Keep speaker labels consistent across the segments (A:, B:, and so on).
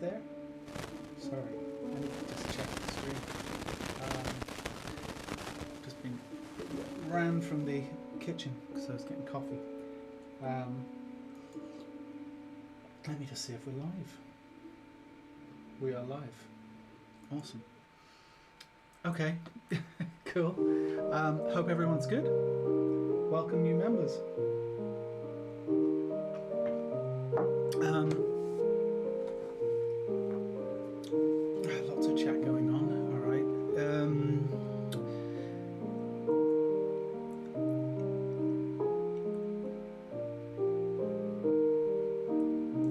A: there? Sorry, let me just check the screen. Just ran from the kitchen because I was getting coffee. Let me just see if we're live. We are live. Awesome. Okay, cool. Hope everyone's good. Welcome new members. Lots of chat going on. All right.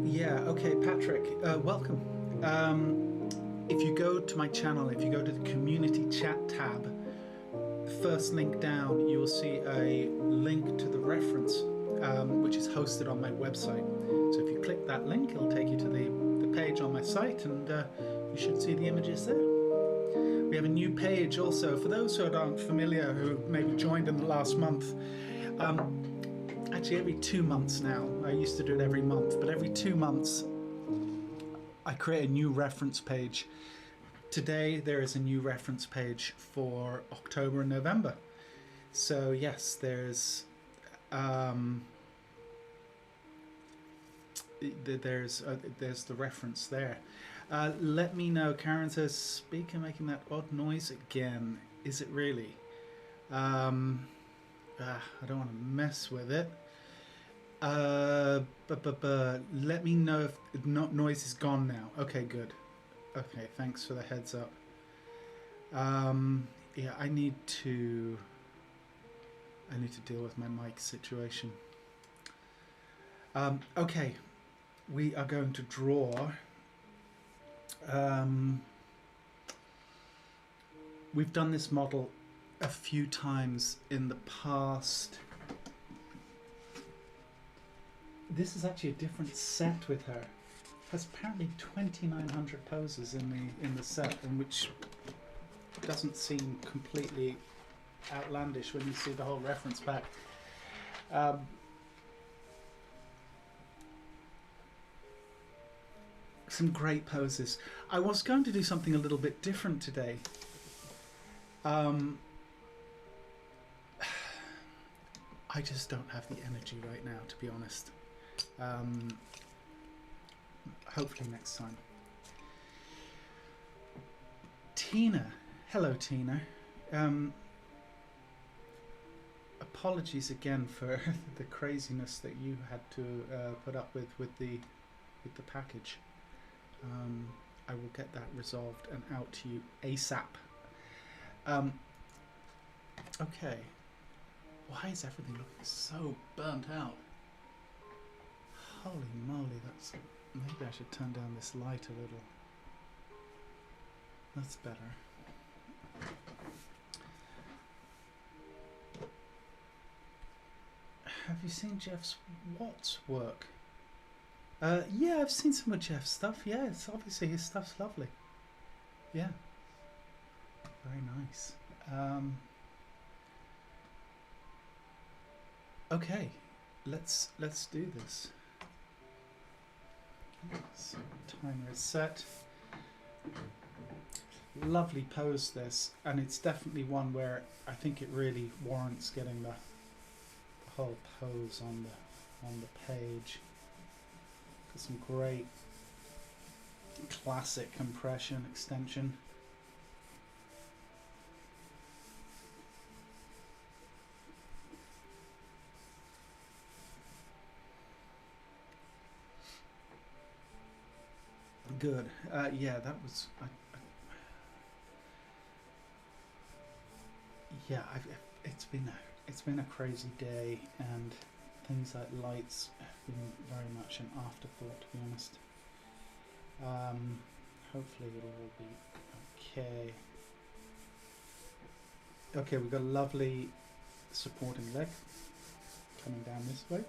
A: Yeah. Okay, Patrick. Welcome. If you go to my channel, if you go to the community chat tab, the first link down, you will see a link to the reference, which is hosted on my website. So if you click that link, it'll take you to the page on my site, and you should see the images there. We have a new page also. For those who aren't familiar, who maybe joined in the last month, actually every 2 months now, I used to do it every month, but every 2 months I create a new reference page. Today there is a new reference page for October and November. So yes, there's the reference there. Let me know. Karen says, speaker making that odd noise again. Is it really? I don't want to mess with it. Let me know if noise is gone now. Okay, good. Okay, thanks for the heads up. Yeah, I need to deal with my mic situation. Okay, we are going to draw. We've done this model a few times in the past. This is actually a different set with her. There's apparently 2,900 poses in the set, and which doesn't seem completely outlandish when you see the whole reference back. Some great poses. I was going to do something a little bit different today. I just don't have the energy right now, to be honest. Hopefully next time. Tina. Hello, Tina. Apologies again for the craziness that you had to put up with the package. I will get that resolved and out to you ASAP. Okay. Why is everything looking so burnt out? Holy moly, maybe I should turn down this light a little. That's better. Have you seen Jeff's Watts work? Yeah, I've seen some of Jeff's stuff. Yeah, it's obviously his stuff's lovely. Yeah, very nice. Okay, let's do this. So timer is set. Lovely pose this, and it's definitely one where I think it really warrants getting the whole pose on the page. Got some great classic compression extension. Good. Yeah, that was. Yeah, it's been a crazy day, and things like lights have been very much an afterthought, to be honest. Hopefully it'll all be okay. Okay, we've got a lovely supporting leg coming down this way.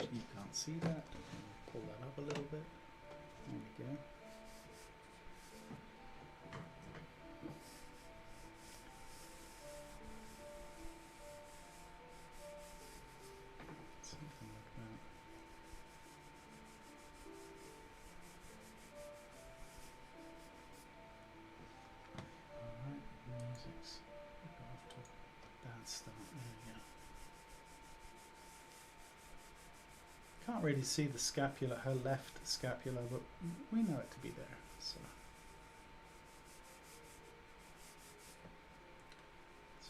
A: You can't see that. Pull that up a little bit. There we go. Something like can't really see the scapula, her left scapula, but we know it to be there. So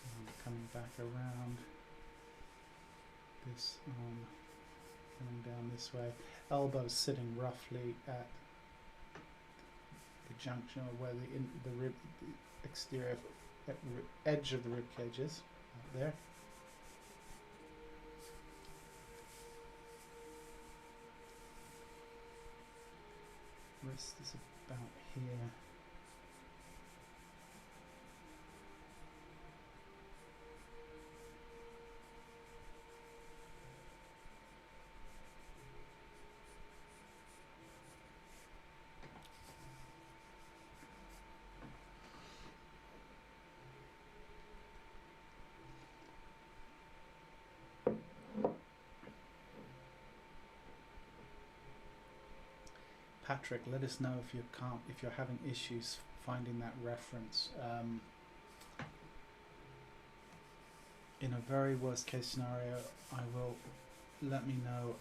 A: I'm coming back around this arm, coming down this way. Elbows sitting roughly at the junction of where the rib, the exterior edge of the rib cage is, out there. Wrist is about here. Patrick, let us know if you're having issues finding that reference. In a very worst case scenario, let me know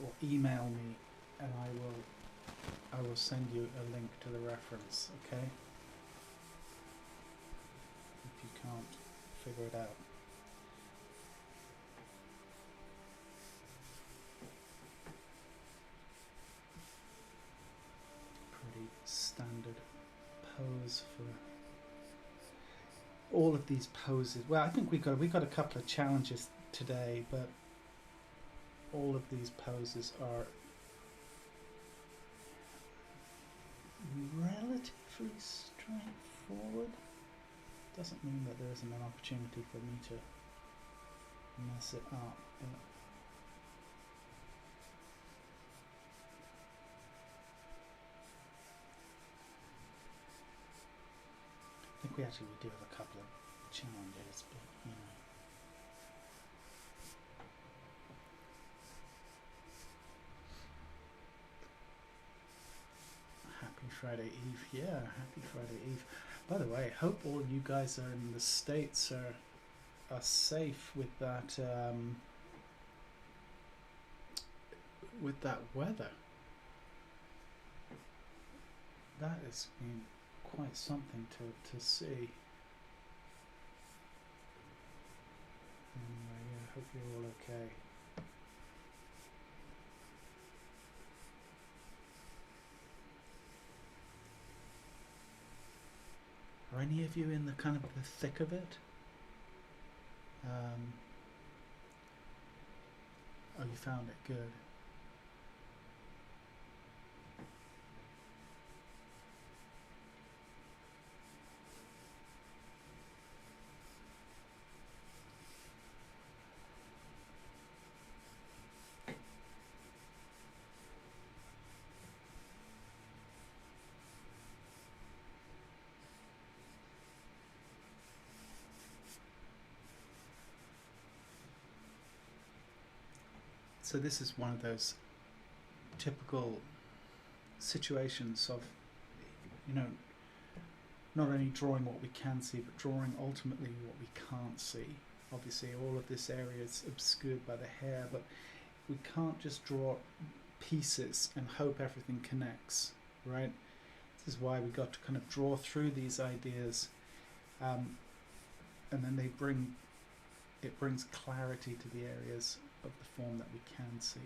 A: or email me, and I will send you a link to the reference. Okay? If you can't figure it out. Standard pose for all of these poses. Well, I think we got a couple of challenges today, but all of these poses are relatively straightforward. Doesn't mean that there isn't an opportunity for me to mess it up, but I think we actually do have a couple of challenges, but you know. Happy Friday Eve. Yeah, happy Friday Eve. By the way, hope all you guys are in the States are safe with that weather. That has been quite something to see. Anyway, yeah, hope you're all okay. Are any of you in the kind of the thick of it? Oh, you found it, good. So this is one of those typical situations of, you know, not only drawing what we can see, but drawing ultimately what we can't see. Obviously all of this area is obscured by the hair, but we can't just draw pieces and hope everything connects, right? This is why we got to kind of draw through these ideas, and then it brings clarity to the areas of the form that we can see.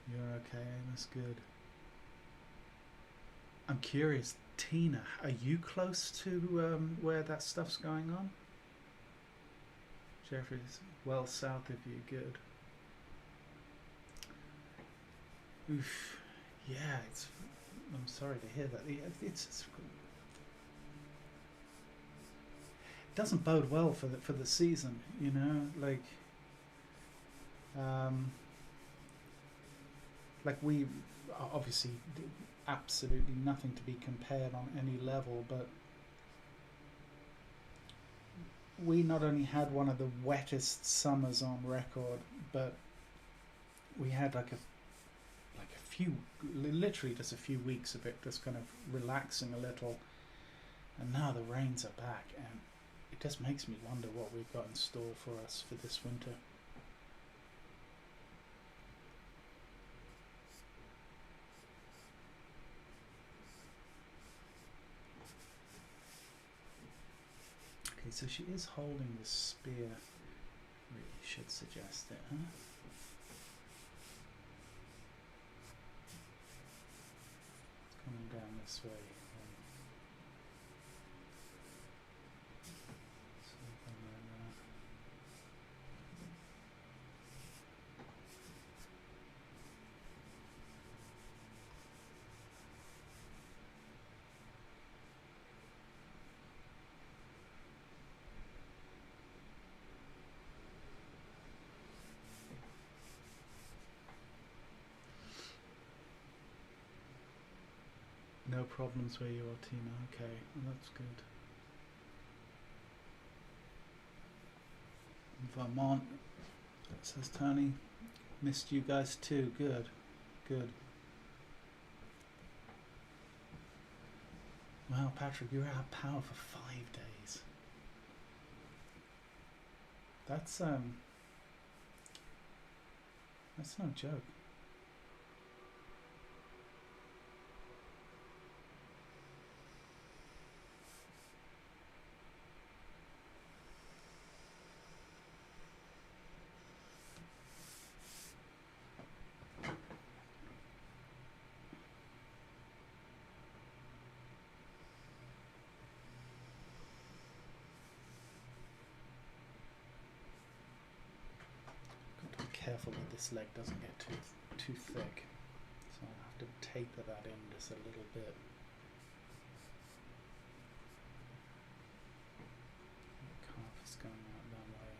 A: You're okay, that's good. I'm curious, Tina, are you close to where that stuff's going on? Jeffrey's well south of you, good. Oof, yeah, I'm sorry to hear that. It doesn't bode well for the season, you know. Like we obviously absolutely nothing to be compared on any level, but we not only had one of the wettest summers on record, but we had literally just a few weeks of it just kind of relaxing a little, And now the rains are back, and it just makes me wonder what we've got in store for us for this winter. Okay, so she is holding the spear. Really should suggest it, huh? It's coming down this way. Something like that. No problems where you are, Tina. Okay, well, that's good. Vermont, says Tony. Missed you guys too. Good, good. Wow, Patrick, you were out of power for 5 days. That's no joke. Got to be careful that this leg doesn't get too thick. So I have to taper that in just a little bit. The calf is going out that way.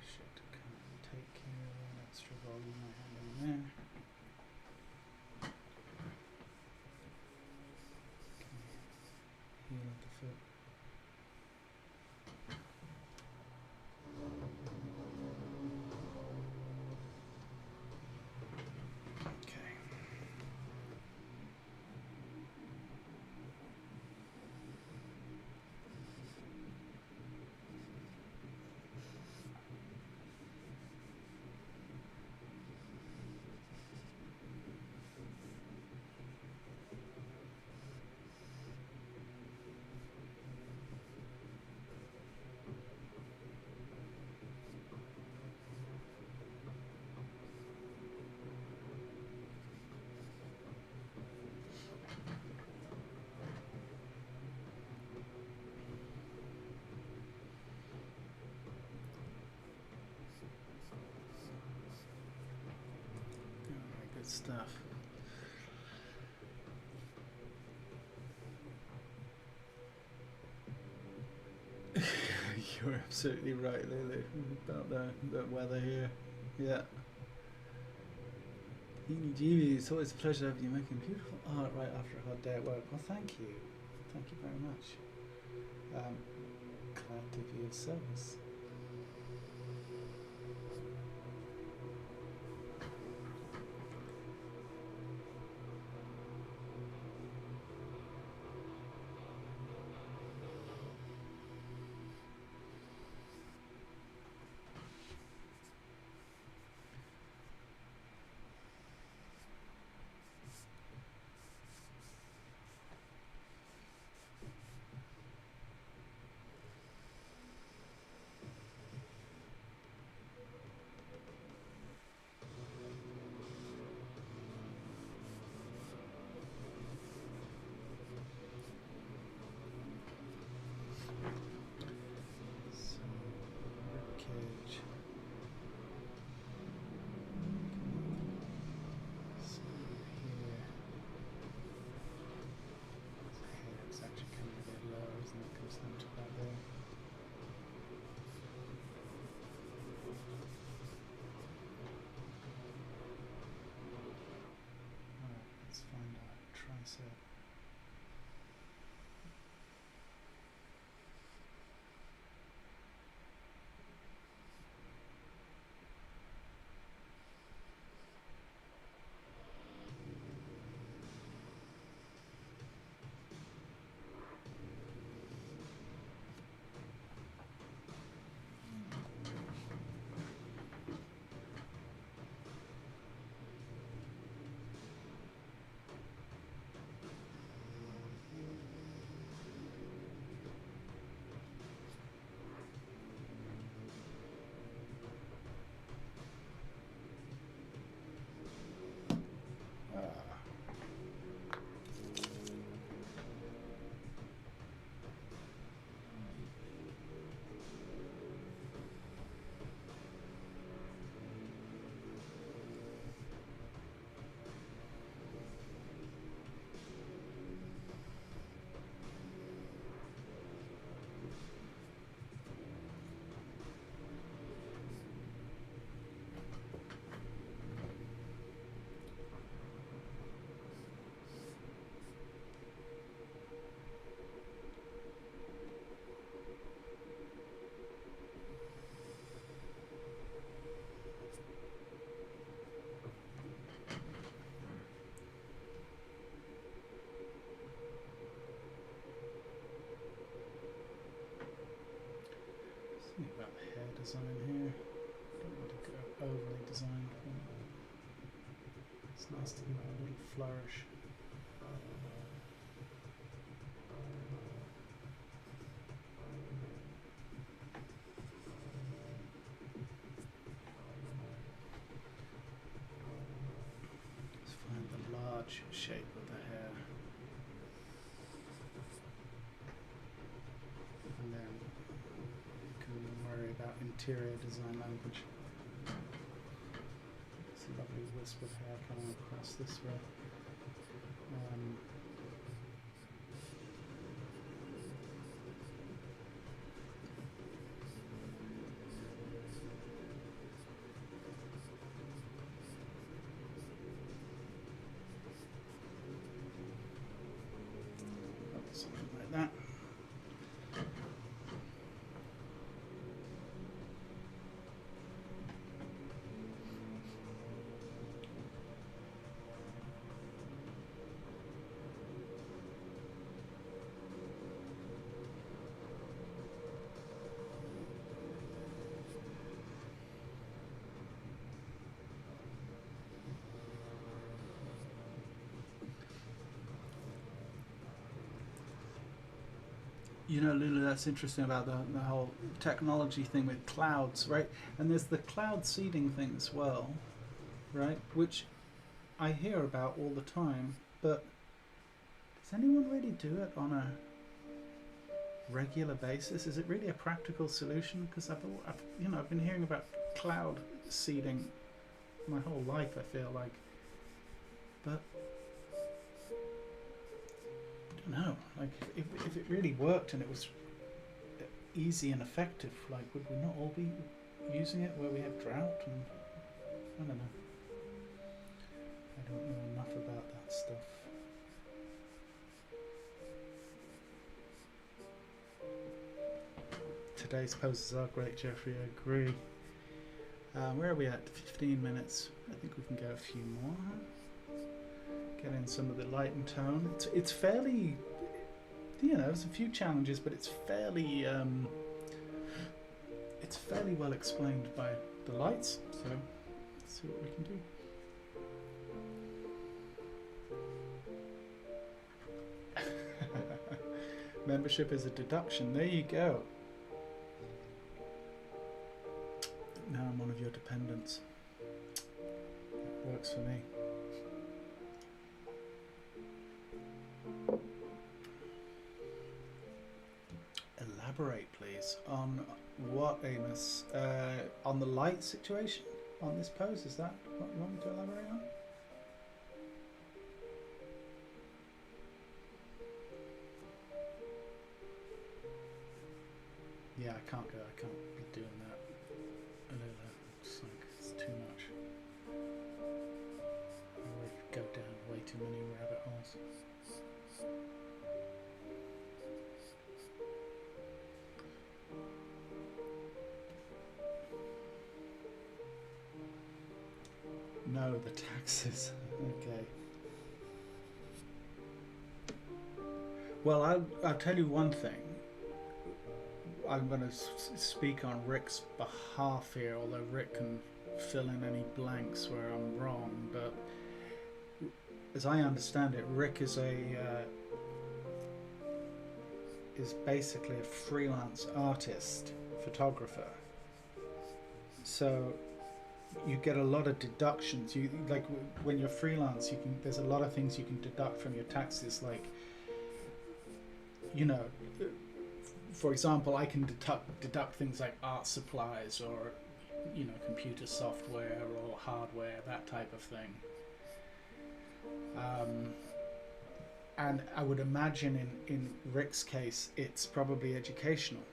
A: Shit, can't take care of that extra volume I have in there. Okay. Heel of the foot. Okay. Alright, good stuff. You're absolutely right, Lulu, about the weather here. Yeah. Heenie Jeeves, it's always a pleasure having you making beautiful art right after a hard day at work. Well, thank you. Thank you very much. Glad to be of service. It's fine. said. Think about the hair design here. Don't want to go overly designed. It's nice to give it a little flourish. Let's find the large shape of the hair. And then worry about interior design language. It's a lovely wisp of hair coming across this way. Something like that. You know, Lulu, that's interesting about the whole technology thing with clouds, right? And there's the cloud seeding thing as well, right? Which I hear about all the time, but does anyone really do it on a regular basis? Is it really a practical solution? Because I've been hearing about cloud seeding my whole life, I feel like, but I don't know, like if it really worked and it was easy and effective, like would we not all be using it where we have drought? And I don't know. I don't know enough about that stuff. Today's poses are great, Jeffrey, I agree. Where are we at? 15 minutes. I think we can go a few more. Get in some of the light and tone. It's fairly, there's a few challenges, but it's fairly well explained by the lights. So let's see what we can do. Membership is a deduction. There you go. Now I'm one of your dependents. It works for me. Elaborate, please. On what, Amos? On the light situation? On this pose? Is that what you want me to elaborate on? Yeah, I can't be doing that. It's too much. I would go down way too many rabbit holes. No, the taxes. Okay. Well, I'll tell you one thing. I'm going to speak on Rick's behalf here, although Rick can fill in any blanks where I'm wrong. But as I understand it, Rick is basically a freelance artist, photographer. So you get a lot of deductions. You like when you're freelance, there's a lot of things you can deduct from your taxes, like, you know, for example, I can deduct things like art supplies or, you know, computer software or hardware, that type of thing. And I would imagine in Rick's case, it's probably educational,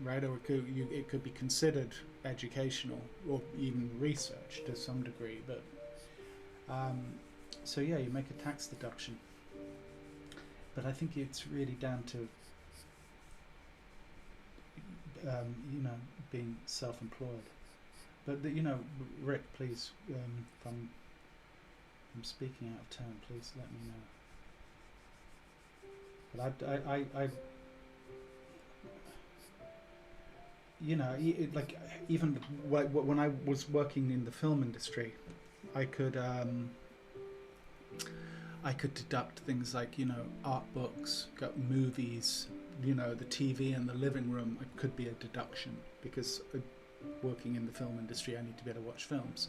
A: right? Or it could be considered educational or even research to some degree. But so yeah, you make a tax deduction. But I think it's really down to you know, being self-employed. But you know, Rick, please, if I'm speaking out of turn, please let me know. But I you know, like even when I was working in the film industry, I could deduct things like, you know, art books, got movies, you know, the TV in the living room. It could be a deduction because working in the film industry, I need to be able to watch films,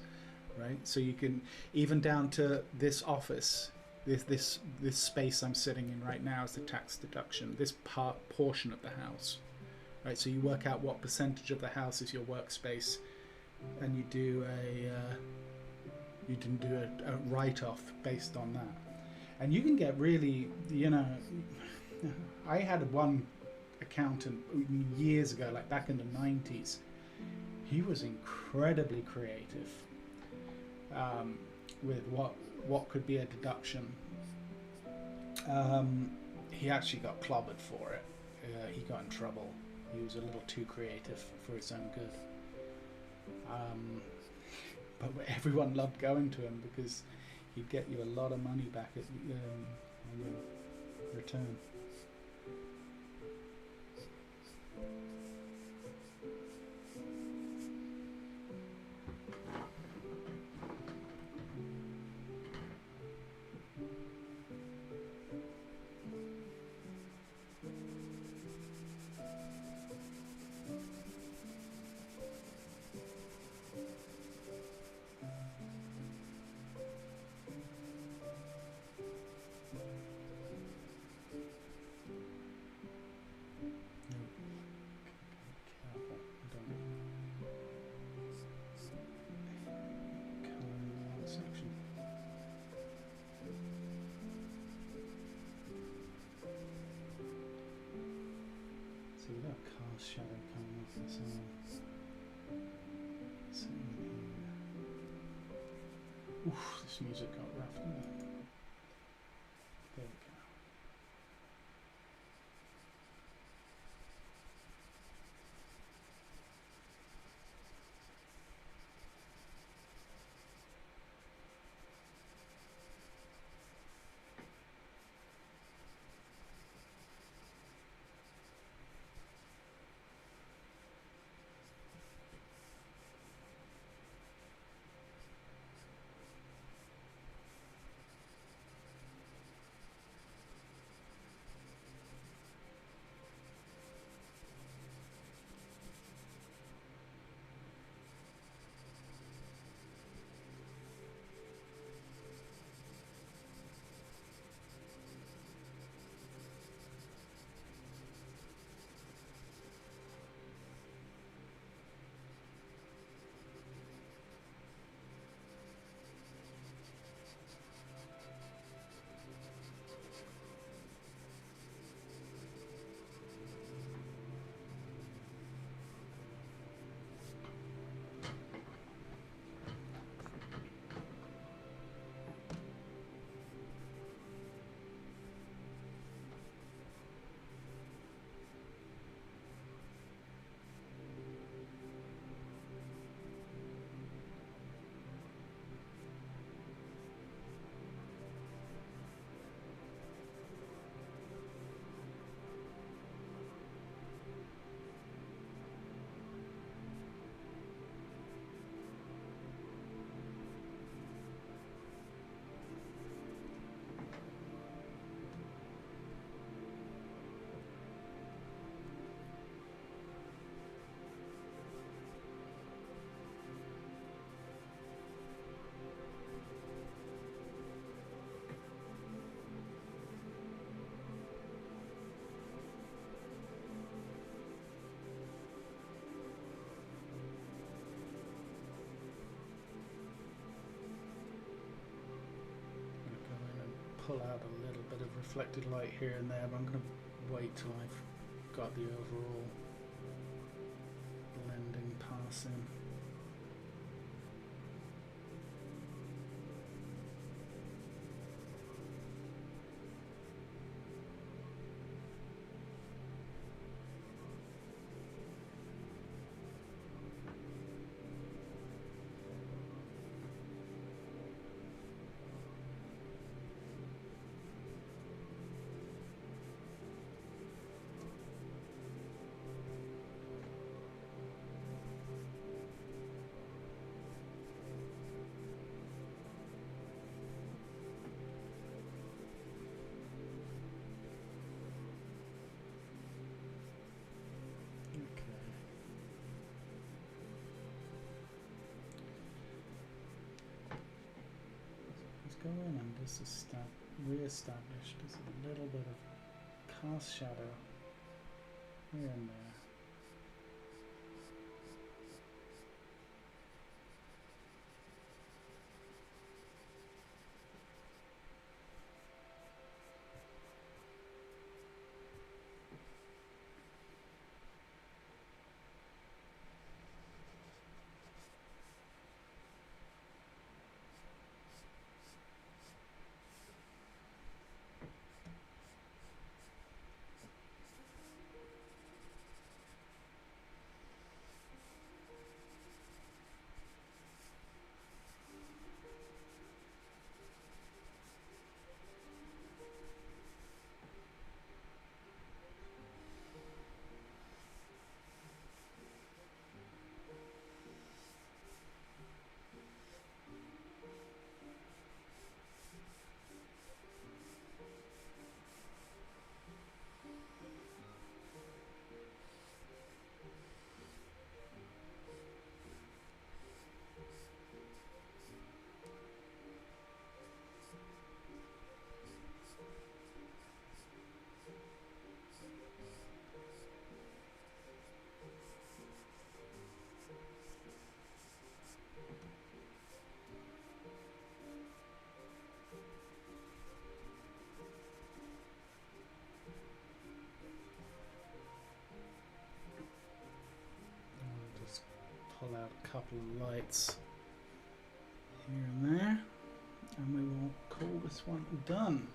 A: right? So you can, even down to this office, this space I'm sitting in right now is the tax deduction. This portion of the house, right? So you work out what percentage of the house is your workspace, and you do a write-off based on that. And you can get really, you know, I had one accountant years ago, like back in the 90s. He was incredibly creative with what could be a deduction. He actually got clobbered for it. He got in trouble. He was a little too creative for his own good. But everyone loved going to him because he'd get you a lot of money back on your return. So we've got a car shadow coming off this arm. Oof, this music got rough, didn't it? There we go. pull out a little bit of reflected light here and there, but I'm going to wait till I've got the overall blending passing. Go in and just re-establish just a little bit of cast shadow here and there. Pull out a couple of lights here and there, and we will call this one done.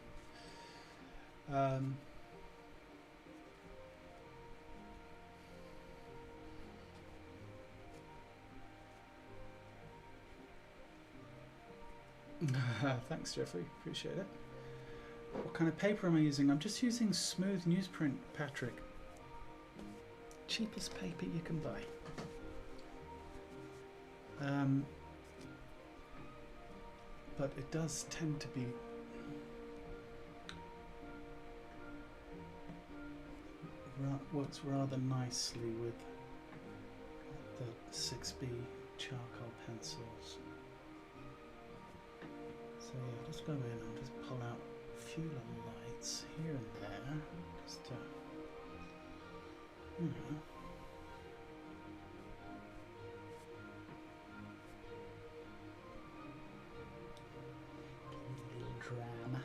A: Thanks, Jeffrey, appreciate it. What kind of paper am I using? I'm just using smooth newsprint, Patrick. Cheapest paper you can buy. But it does tend to be works rather nicely with the 6B charcoal pencils. So yeah, just go in and just pull out a few little lights here and there, just to, you know. Drama.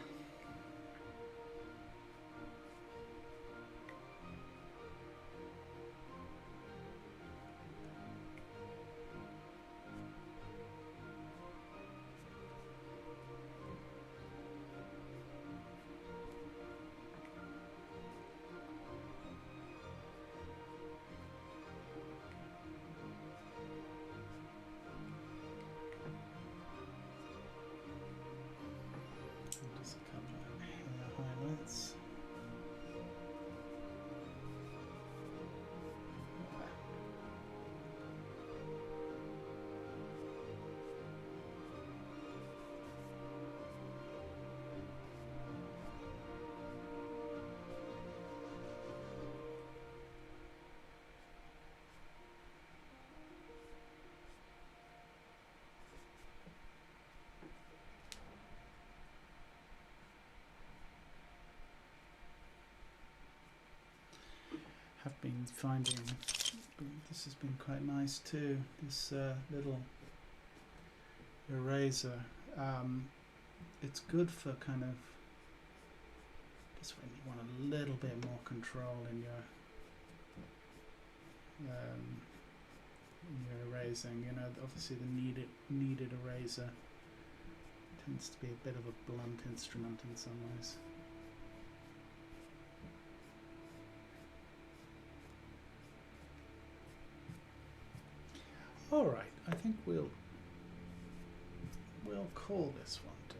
A: Just a couple of hair highlights. Have been finding this has been quite nice too, this little eraser. It's good for kind of That's when you want a little bit more control in your erasing. You know, obviously the kneaded eraser tends to be a bit of a blunt instrument in some ways. All right, I think we'll call this one down.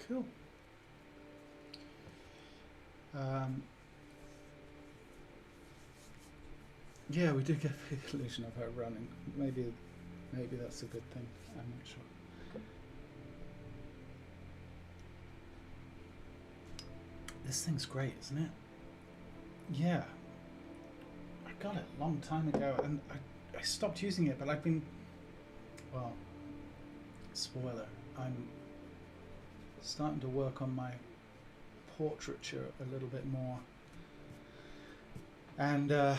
A: Cool. Yeah, we did get the illusion of her running. Maybe that's a good thing. I'm not sure. This thing's great, isn't it? Yeah. I got it a long time ago, and I stopped using it, but I've been... Well, spoiler. I'm starting to work on my portraiture a little bit more. And...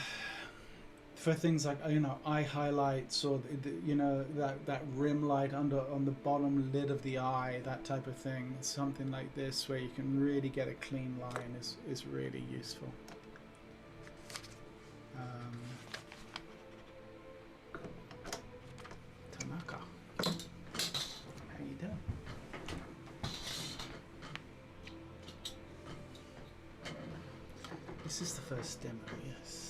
A: for things like, you know, eye highlights, or you know, that rim light on the bottom lid of the eye, that type of thing, something like this where you can really get a clean line is really useful. Tanaka, how you doing? This is the first demo, yes.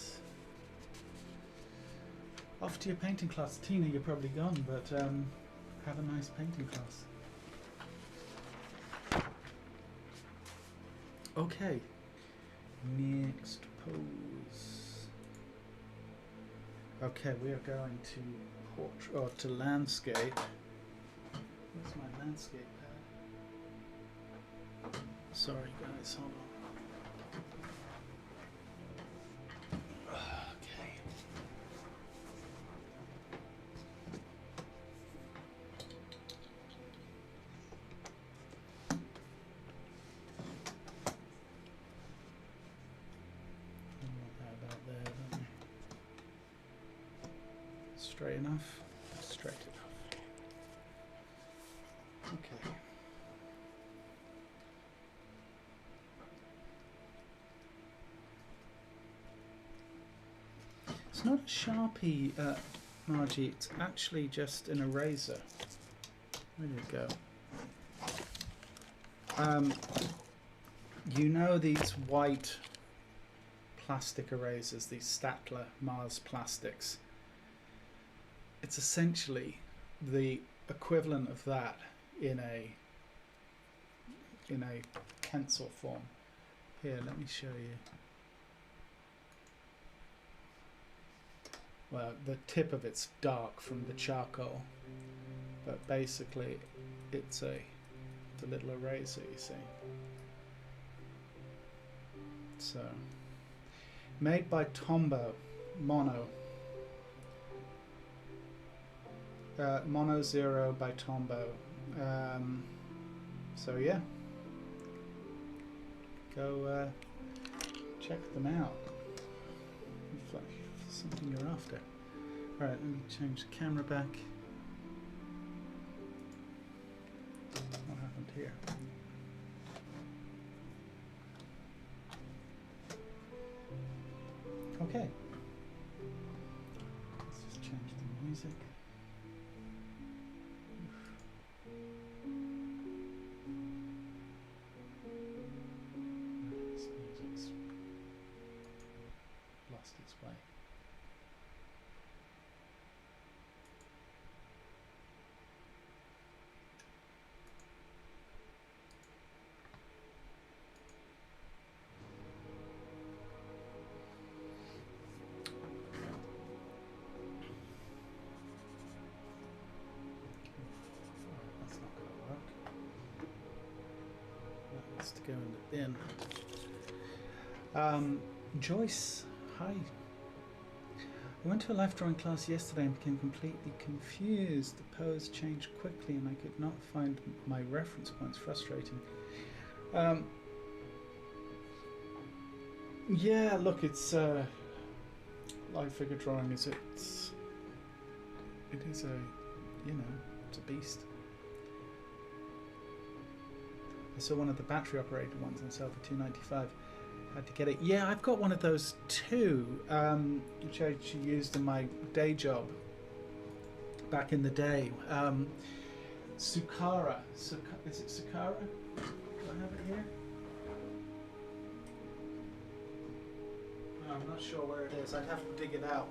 A: Off to your painting class. Tina, you're probably gone, but have a nice painting class. Okay, next pose. Okay, we are going to portrait, or to landscape. Where's my landscape pad? Sorry guys, hold on. Straight enough? Straight enough. Okay. It's not a Sharpie, Margie, it's actually just an eraser. There you go. You know these white plastic erasers, these Staedtler Mars plastics? It's essentially the equivalent of that in a pencil form. Here, let me show you. Well, the tip of it's dark from the charcoal, but basically it's a little eraser, you see. So, made by Tombow, Mono. Mono Zero by Tombow. So yeah, go check them out. Something you're after. All right, let me change the camera back. What happened here? Okay. Let's just change the music. This music's lost its way. To go in the bin. Joyce, hi. I went to a life drawing class yesterday and became completely confused. The pose changed quickly and I could not find my reference points. Frustrating. Um, yeah, look, it's live figure drawing. It is a, you know, it's a beast. I saw one of the battery operated ones on sale for $2.95. Had to get it. Yeah, I've got one of those too, which I actually used in my day job back in the day. Sukara. Is it Sukara? Do I have it here? No, I'm not sure where it is. I'd have to dig it out.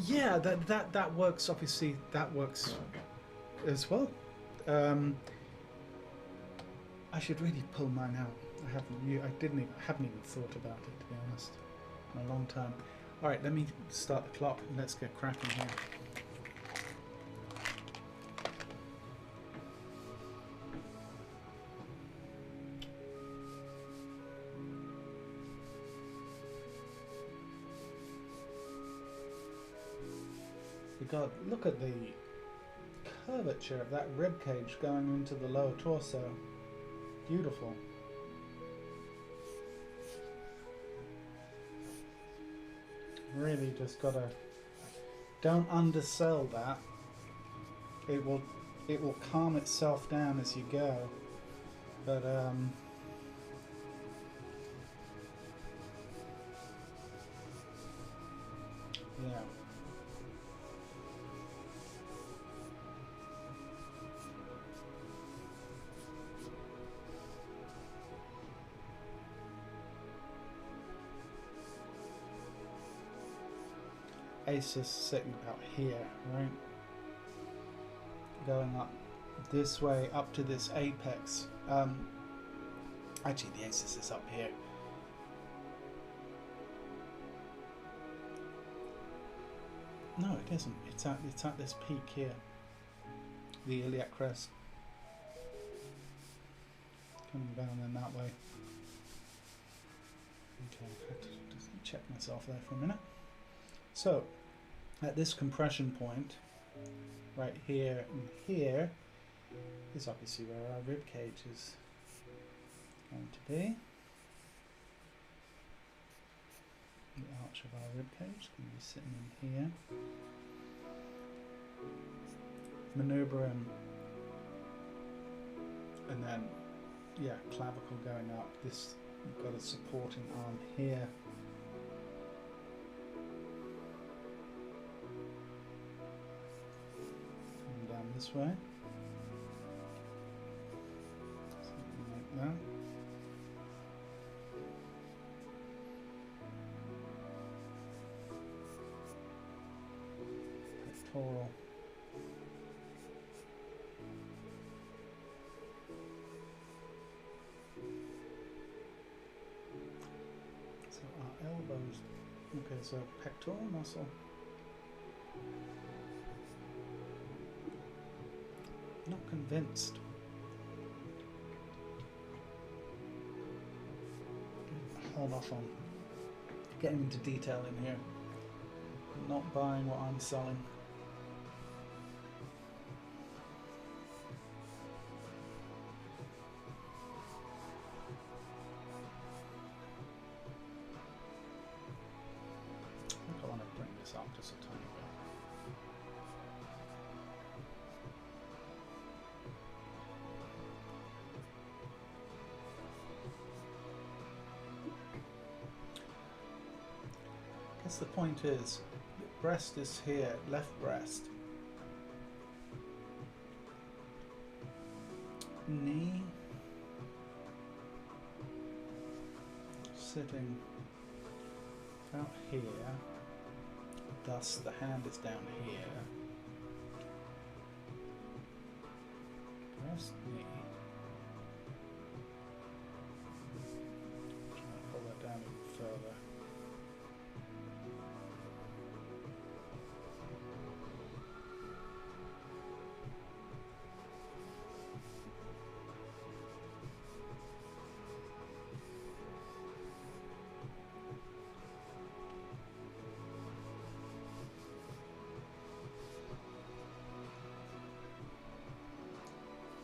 A: Yeah, that works. Obviously, that works as well. I should really pull mine out. I haven't even thought about it, to be honest, in a long time. All right, let me start the clock and let's get cracking here. God, look at the curvature of that rib cage going into the lower torso. Beautiful. Really just gotta, don't undersell that. It will calm itself down as you go. But yeah. Ace is sitting about here, right? Going up this way, up to this apex. Actually, the aces is up here. No, it isn't. It's at this peak here. The iliac crest. Coming down in that way. Okay, I have to just check myself there for a minute. So, at this compression point, right here and here, is obviously where our rib cage is going to be. The arch of our rib cage can be sitting in here. Manubrium, and then, yeah, clavicle going up. This, we've got a supporting arm here. This way, something like that. Pectoral. So our elbows. Okay, so pectoral muscle. Not convinced. Hold off on getting into detail in here. Not buying what I'm selling. I think I want to bring this up just a tiny bit. The point is, breast is here, left breast, knee sitting about here, thus the hand is down here, breast, knee, try to pull that down even further.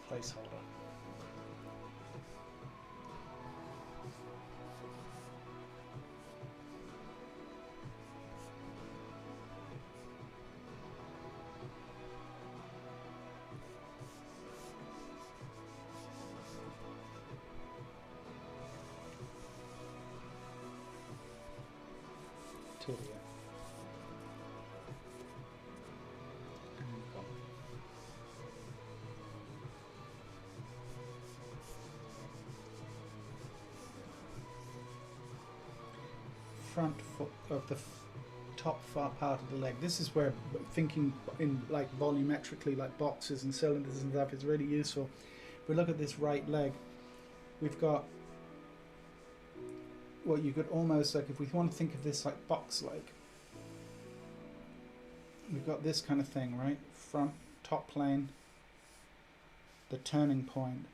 A: Placeholder. tibia. Ankle. Front foot of the top far part of the leg. This is where thinking in like volumetrically, like boxes and cylinders and stuff, is really useful. If we look at this right leg, we've got what you could almost, like if we want to think of this like box leg, we've got this kind of thing, right? Front, top plane, the turning point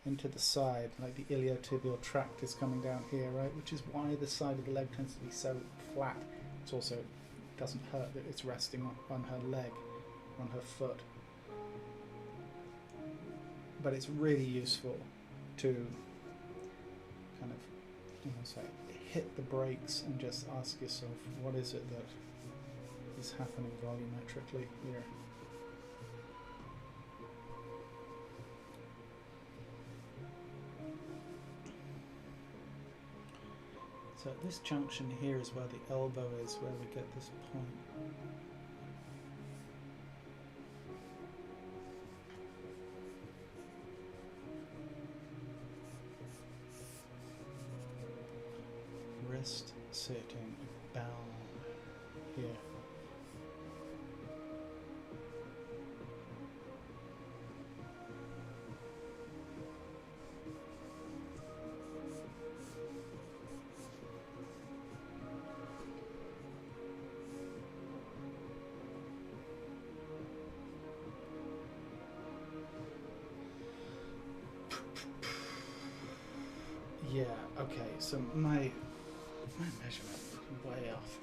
A: into the side, like the iliotibial tract is coming down here, right? Which is why the side of the leg tends to be so flat. It's also, it doesn't hurt that it's resting on her leg, on her foot. But it's really useful to kind of almost like hit the brakes and just ask yourself, what is it that is happening volumetrically here? So at this junction here is where the elbow is, where we get this point. Wrist sitting down here. Yeah, okay, so my measurement is way off.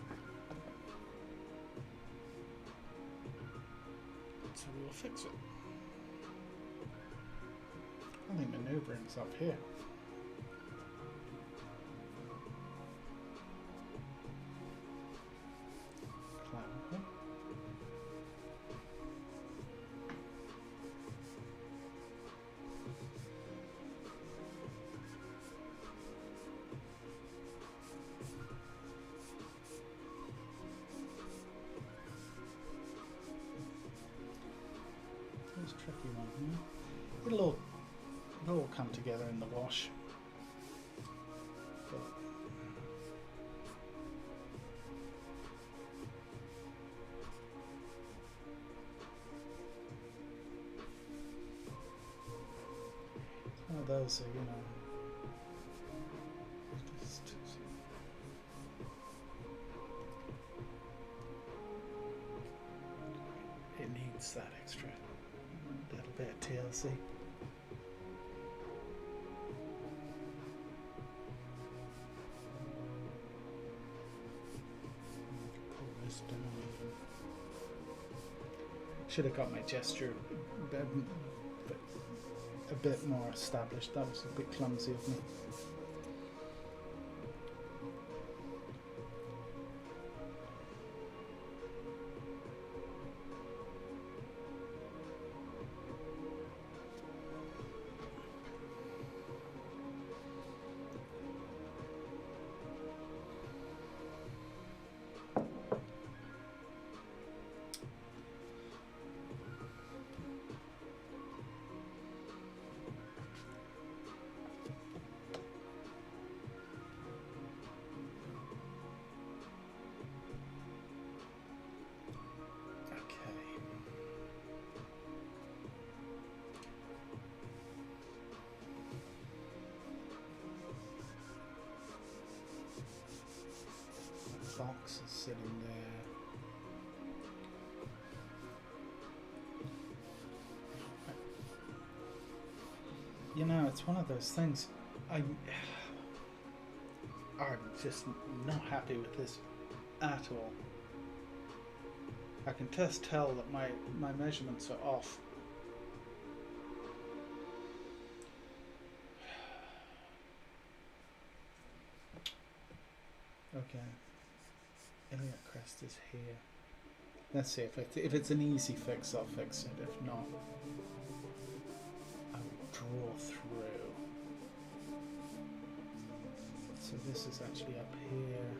A: So we will fix it. I think maneuvering's up here. Climb. It's a tricky one, yeah? It'll all come together in the wash. But it's one of those that, you know, just it needs that extra little bit of TLC. Pull this down even. Should have got my gesture a bit more established. That was a bit clumsy of me. Box is sitting there. You know, it's one of those things. I'm just not happy with this at all. I can just tell that my measurements are off. Okay. Iliac crest is here. Let's see if it's an easy fix, I'll fix it. If not, I will draw through. So this is actually up here.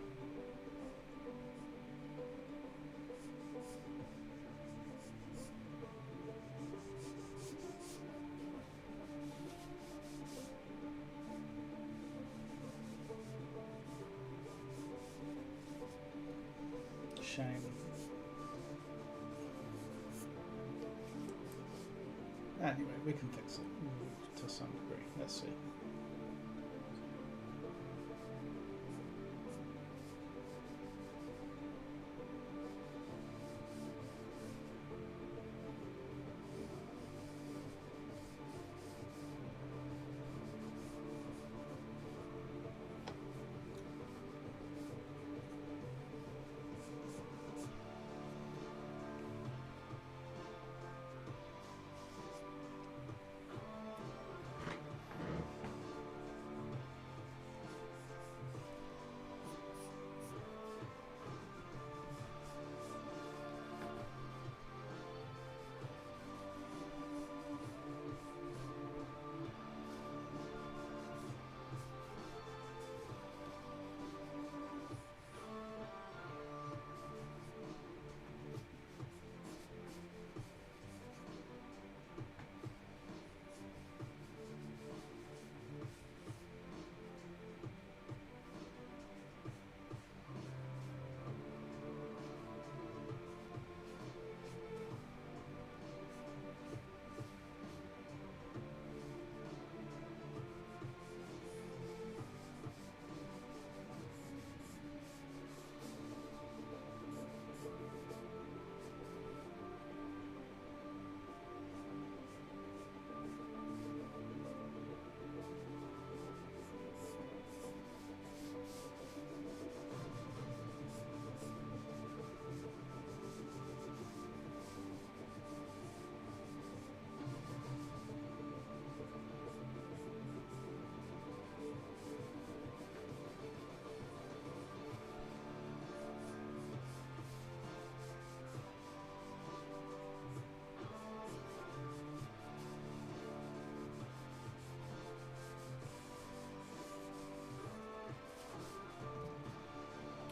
A: shame. Anyway, we can fix it to some degree. Let's see.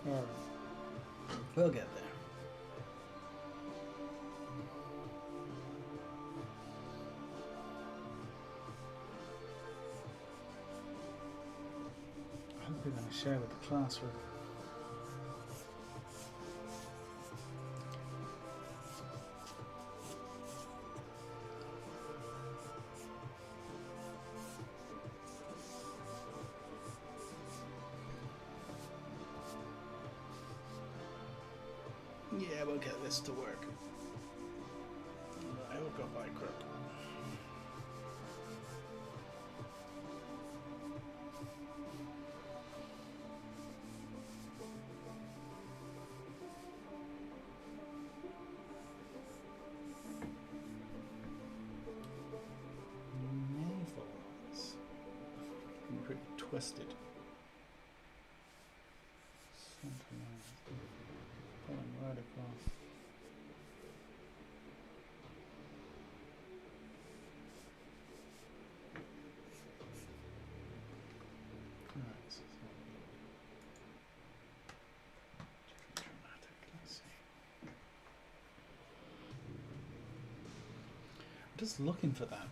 A: Alright. We'll get there. I hope we're going to share with the classroom. Yeah, we'll get this to work. I will go by grip. Navels. Pretty twisted. Pulling right across. Alright, so dramatic. Let's see. I'm just looking for that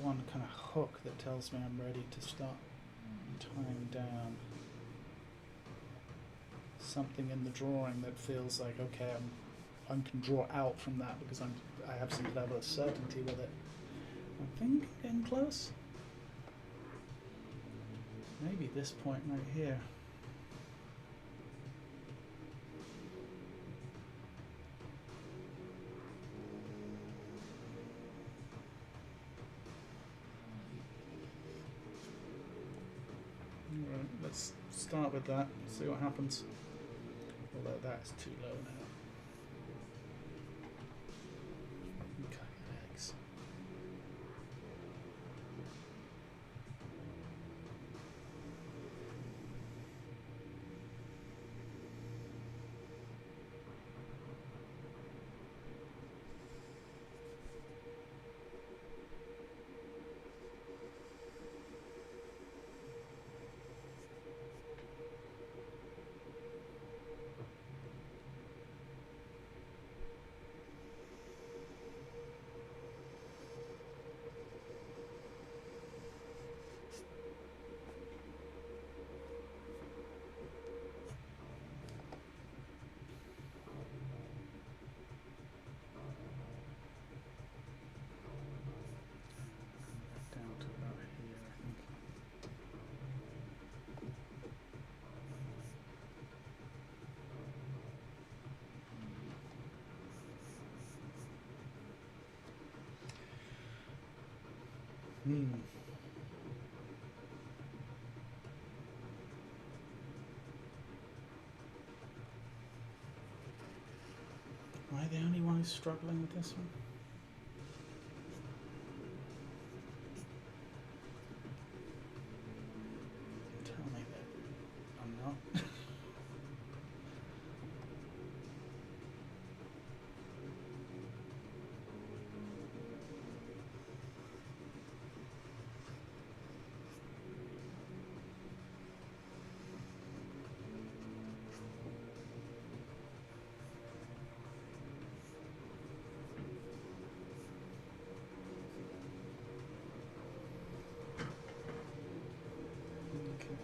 A: one kind of hook that tells me I'm ready to start tying down. Something in the drawing that feels like, okay, I can draw out from that because I have some level of certainty with it. I think getting close. Maybe this point right here. Alright, let's start with that, see what happens. Although that's too low now. Okay, legs. Hmm. Am I the only one who's struggling with this one? Tell me that I'm not. Okay.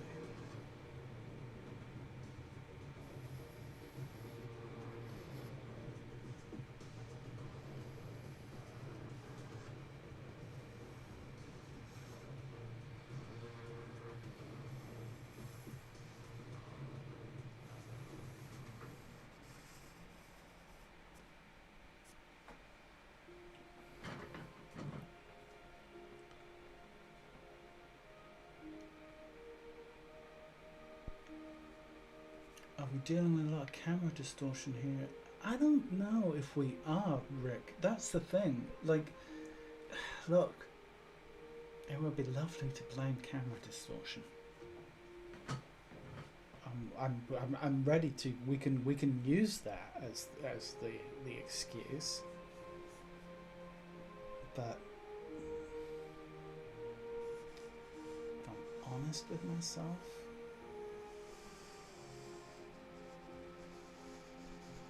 A: Are we dealing with a lot of camera distortion here? I don't know if we are, Rick. That's the thing. Like, look, it would be lovely to blame camera distortion. I'm ready to. We can use that as the excuse. But if I'm honest with myself,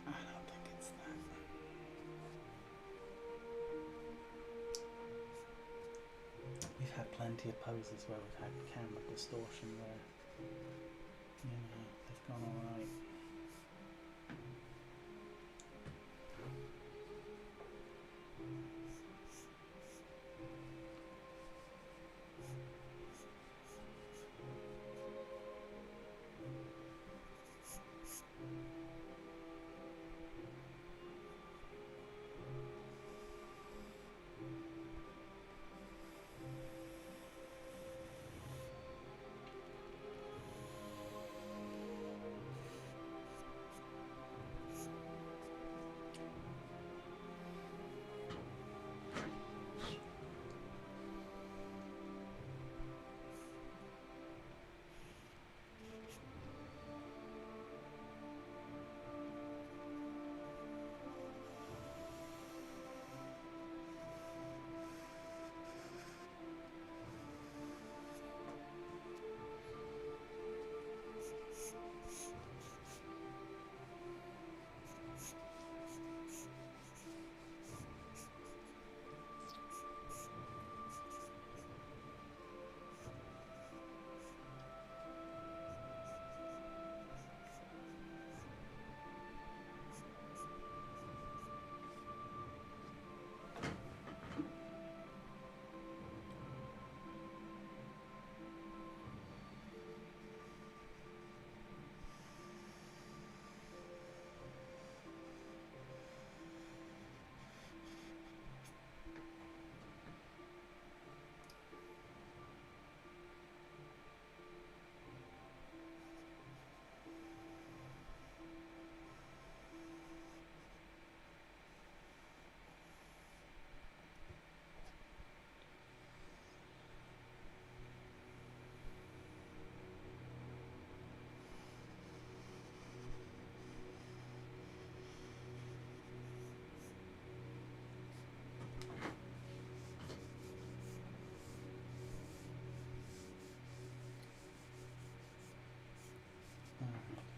A: I don't think it's that. We've had plenty of poses where we've had camera distortion where, you know, they've gone alright.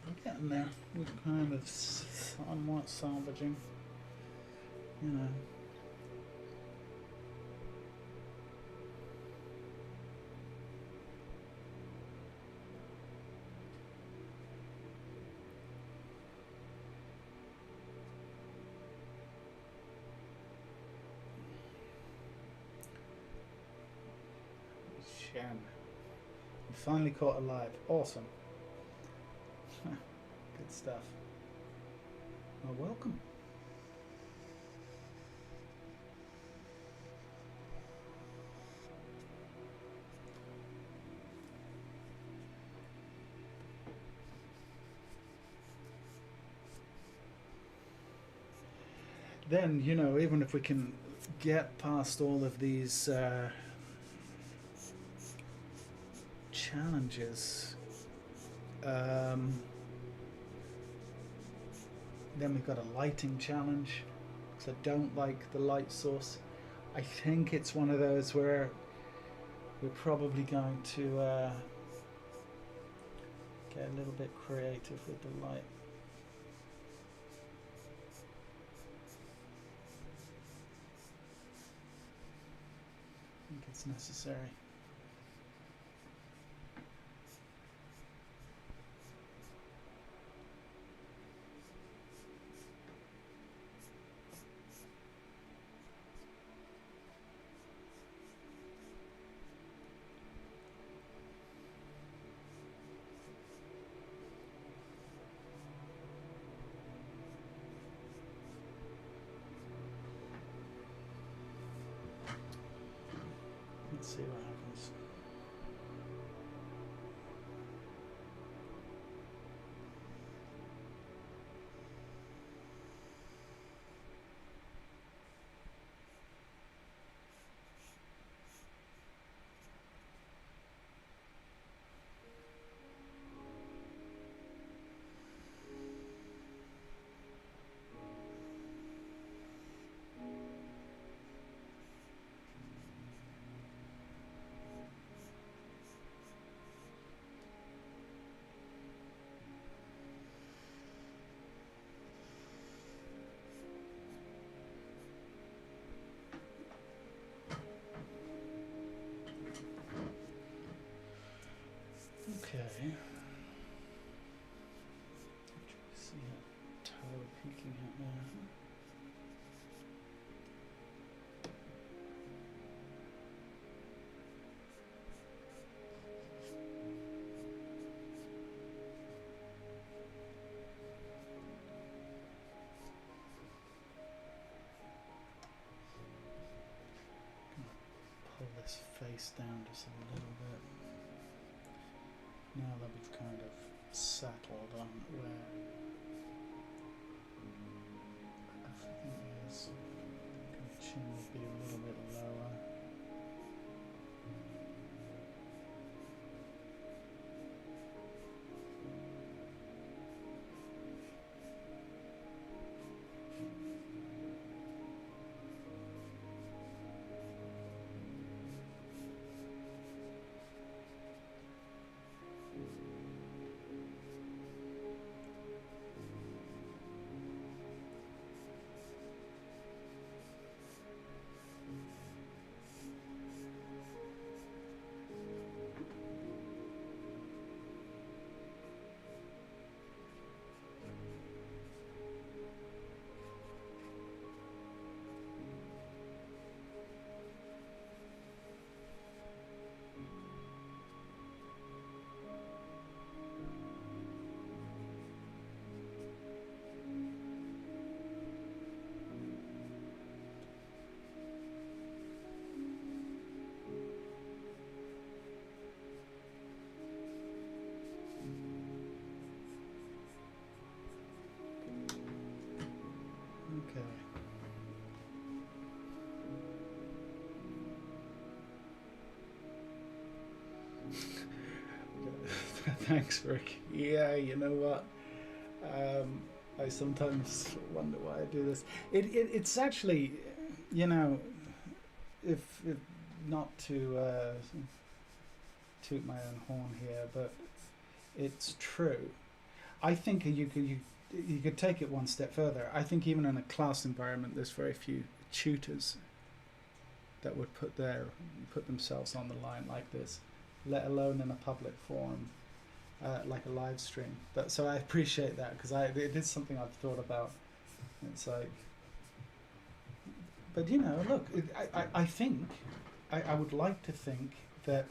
A: We're getting there. We're kind of somewhat salvaging, you know. Shan. You finally caught alive. Awesome. Good stuff. Well, welcome. then, you know, even if we can get past all of these challenges, then we've got a lighting challenge, because I don't like the light source. I think it's one of those where we're probably going to get a little bit creative with the light. I think it's necessary. Let's see what happens. Okay. See that toe peeking out there. Pull this face down just a little bit. Now that we've kind of settled on where everything is, the chin will be a little bit lower. Okay. Thanks, Rick. Yeah, you know what? I sometimes wonder why I do this. It's actually, you know, if not to toot my own horn here, but it's true. I think you could take it one step further. I think even in a class environment, there's very few tutors that would put themselves on the line like this, let alone in a public forum, like a live stream. So I appreciate that, because it is something I've thought about. It's like, but you know, look, I think I would like to think that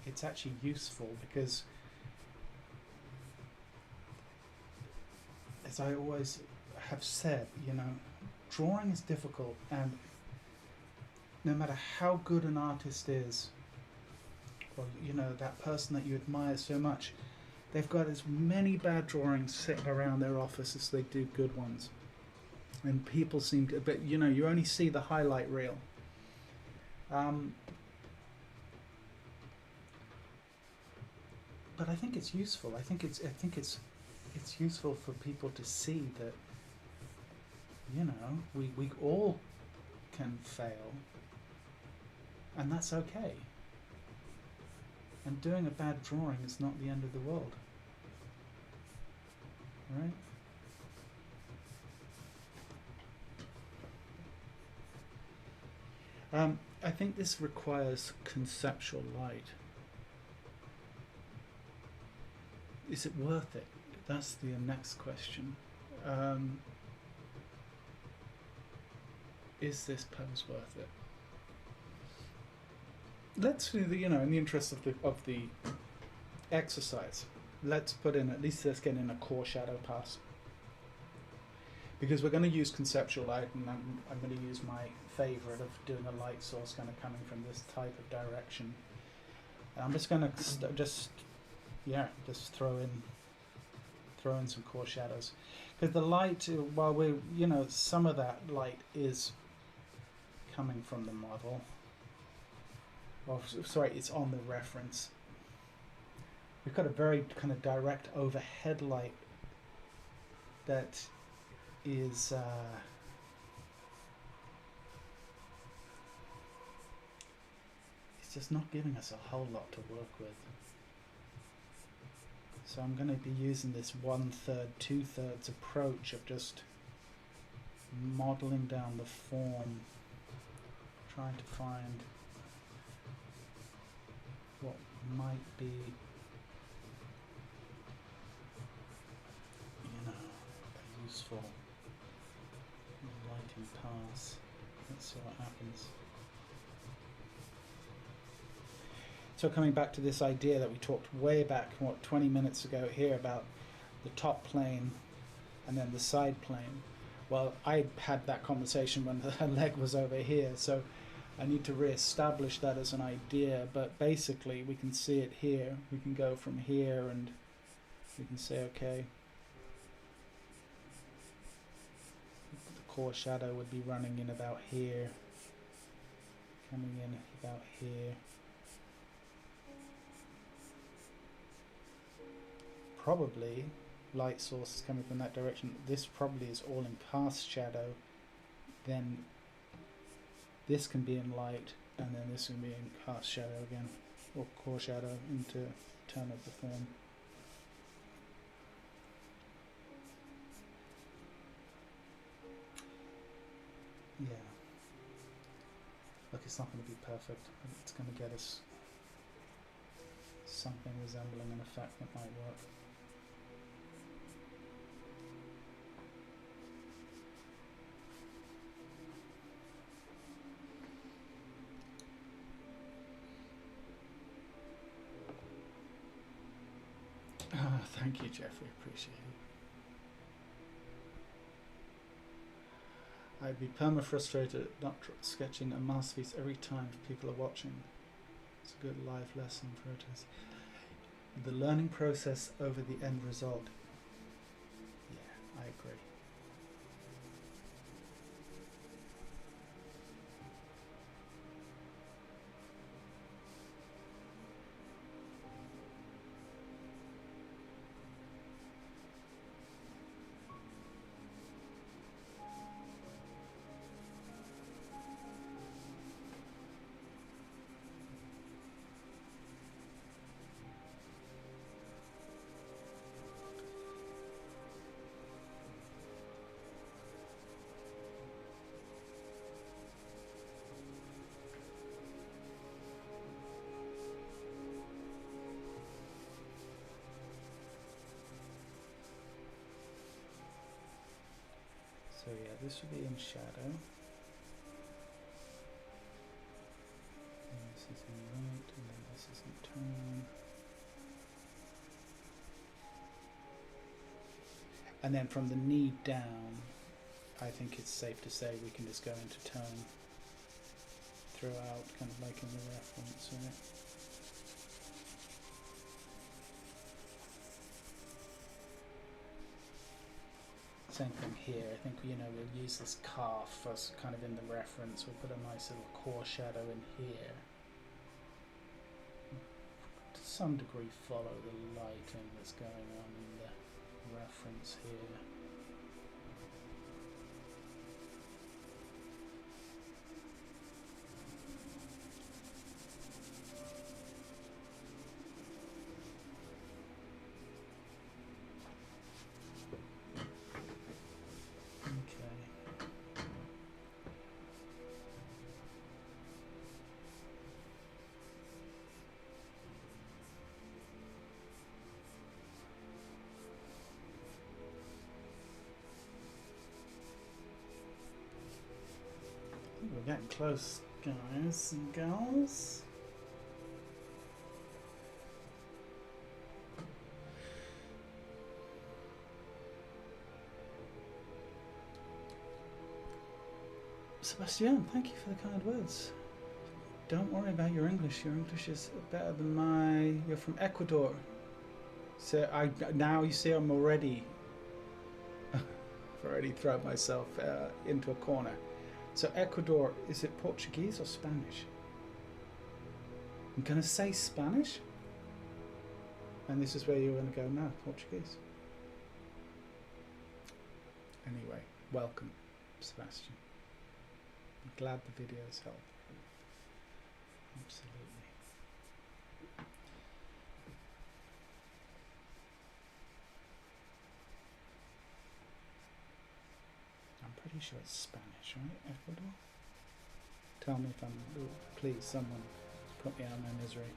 A: it's actually useful, because as I always have said, you know, drawing is difficult, and no matter how good an artist is, or you know, that person that you admire so much, they've got as many bad drawings sitting around their office as they do good ones. and people seem to, but you know, you only see the highlight reel. But I think it's useful. I think it's useful for people to see that, you know, we all can fail, and that's okay. And doing a bad drawing is not the end of the world, right? I think this requires conceptual light. Is it worth it? That's the next question. Is this pose worth it? Let's do the, you know, in the interest of the exercise, let's put in, at least let's get in a core shadow pass, because we're going to use conceptual light, and I'm going to use my favorite of doing a light source kind of coming from this type of direction. And I'm just going to just throw in some core shadows, because the light, while we're, you know, some of that light is coming from the model, or sorry, it's on the reference. We've got a very kind of direct overhead light that is it's just not giving us a whole lot to work with. So I'm going to be using this 1/3, 2/3 approach of just modeling down the form, trying to find what might be, you know, a useful lighting pass. Let's see what happens. So coming back to this idea that we talked way back, what, 20 minutes ago here, about the top plane and then the side plane. Well, I had that conversation when the leg was over here, so I need to re-establish that as an idea, but basically we can see it here. We can go from here and we can say, okay, the core shadow would be running in about here, coming in about here. Probably light source is coming from that direction. This probably is all in cast shadow. Then this can be in light, and then this can be in cast shadow again, or core shadow into turn of the form. Yeah. Look, it's not going to be perfect, but it's going to get us something resembling an effect that might work. Thank you, Jeffrey. Appreciate it. I'd be perma-frustrated not sketching a masterpiece every time people are watching. It's a good life lesson for it. The learning process over the end result. Yeah, I agree. So yeah, this would be in shadow. And this is in light, and then this is in tone. And then from the knee down, I think it's safe to say we can just go into tone throughout, kind of like in the reference, right? Same thing here. I think, you know, we'll use this calf as kind of in the reference. We'll put a nice little core shadow in here. To some degree follow the lighting that's going on in the reference here. We're getting close, guys and gals. Sebastian, thank you for the kind words. Don't worry about your English. Your English is better than my... You're from Ecuador. So now you see I'm already... I've already thrown myself into a corner. So Ecuador, is it Portuguese or Spanish? I'm going to say Spanish. And this is where you're going to go now, Portuguese. Anyway, welcome, Sebastian. I'm glad the videos help. Absolutely. I'm pretty sure it's Spanish, right? Ecuador? Tell me if I'm... Oh, please, someone put me out of my misery.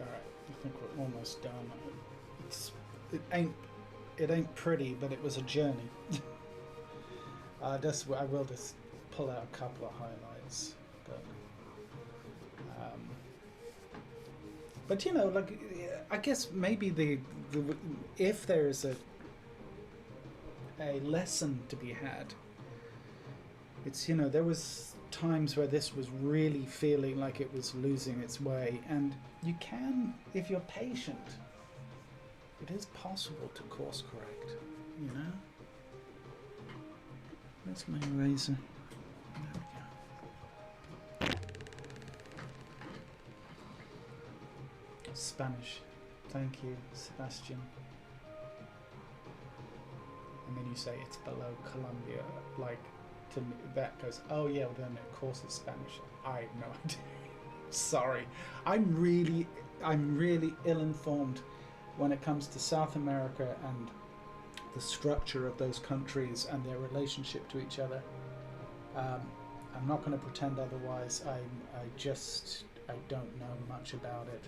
A: I think we're almost done. It ain't pretty, but it was a journey. I will just pull out a couple of highlights, but you know, like, I guess maybe if there is a lesson to be had, it's, you know, there was times where this was really feeling like it was losing its way, and you can, if you're patient, it is possible to course correct, you know? Where's my eraser? There we go. Spanish. Thank you, Sebastian. And then you say it's below Colombia, like, to me, that goes, oh yeah, well then of course it's Spanish. I have no idea. Sorry. I'm really ill-informed when it comes to South America and the structure of those countries and their relationship to each other. I'm not going to pretend otherwise. I don't know much about it.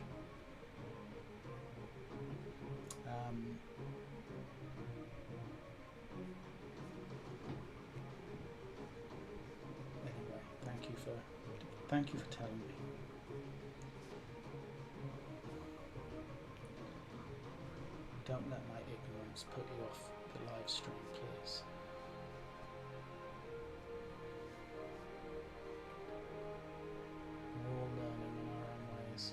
A: Anyway, thank you for telling me. Don't let my ignorance put you off the live stream, please. We're all learning in our own ways.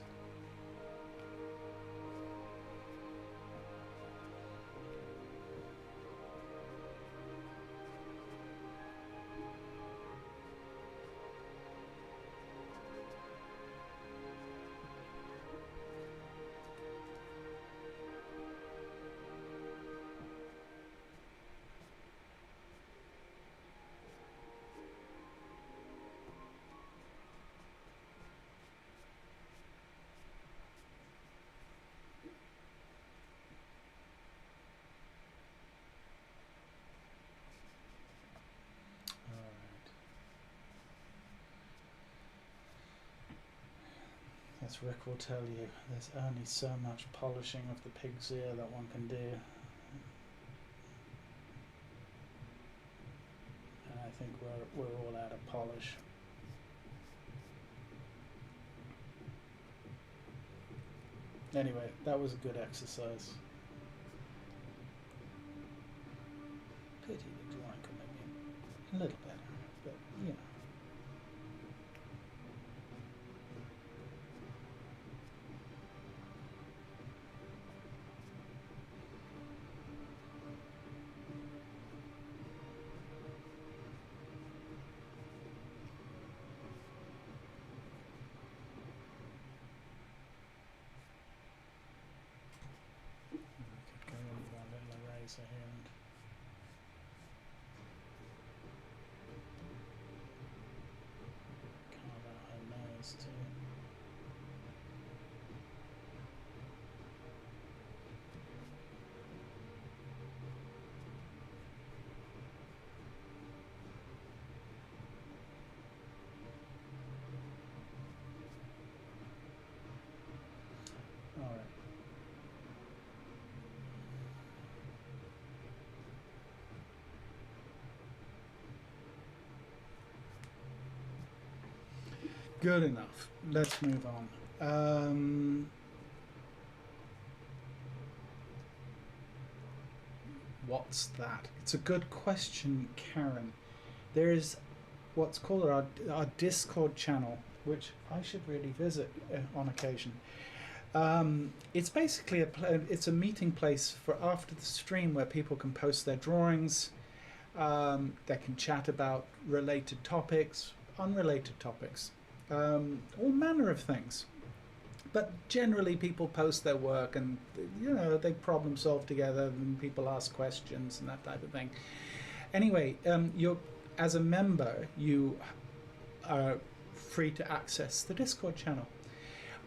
A: as Rick will tell you, there's only so much polishing of the pig's ear that one can do. And I think we're all out of polish. Anyway, that was a good exercise. Pity the drawing could maybe be a little better, but you know. Here and carve out her nose too. All right. Good enough. Let's move on. What's that? It's a good question, Karen. There is what's called our Discord channel, which I should really visit on occasion. It's basically it's a meeting place for after the stream where people can post their drawings. They can chat about related topics, unrelated topics. All manner of things, but generally people post their work and they problem solve together and people ask questions and that type of thing. Anyway, as a member you are free to access the Discord channel,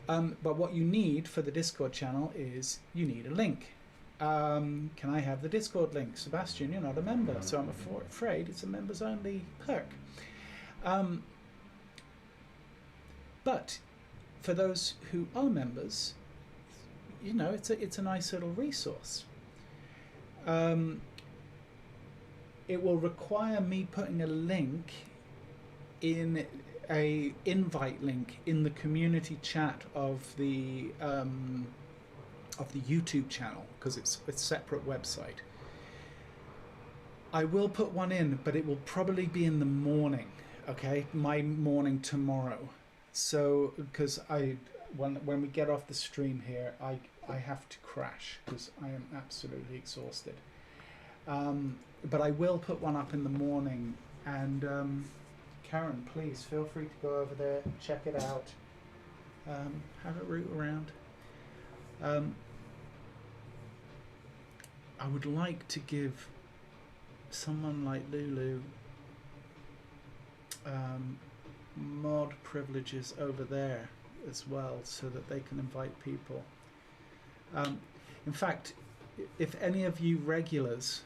A: but what you need for the Discord channel is you need a link. Can I have the Discord link? Sebastian, you're not a member, so I'm afraid it's a members only perk. But for those who are members, it's a nice little resource. It will require me putting a link in a invite link in the community chat of the YouTube channel, because it's a separate website. I will put one in, but it will probably be in the morning. Okay, my morning tomorrow. So, because when we get off the stream here, I have to crash because I am absolutely exhausted. But I will put one up in the morning, and Karen, please feel free to go over there, check it out, have a root around. I would like to give someone like Lulu mod privileges over there as well, so that they can invite people. In fact, if any of you regulars,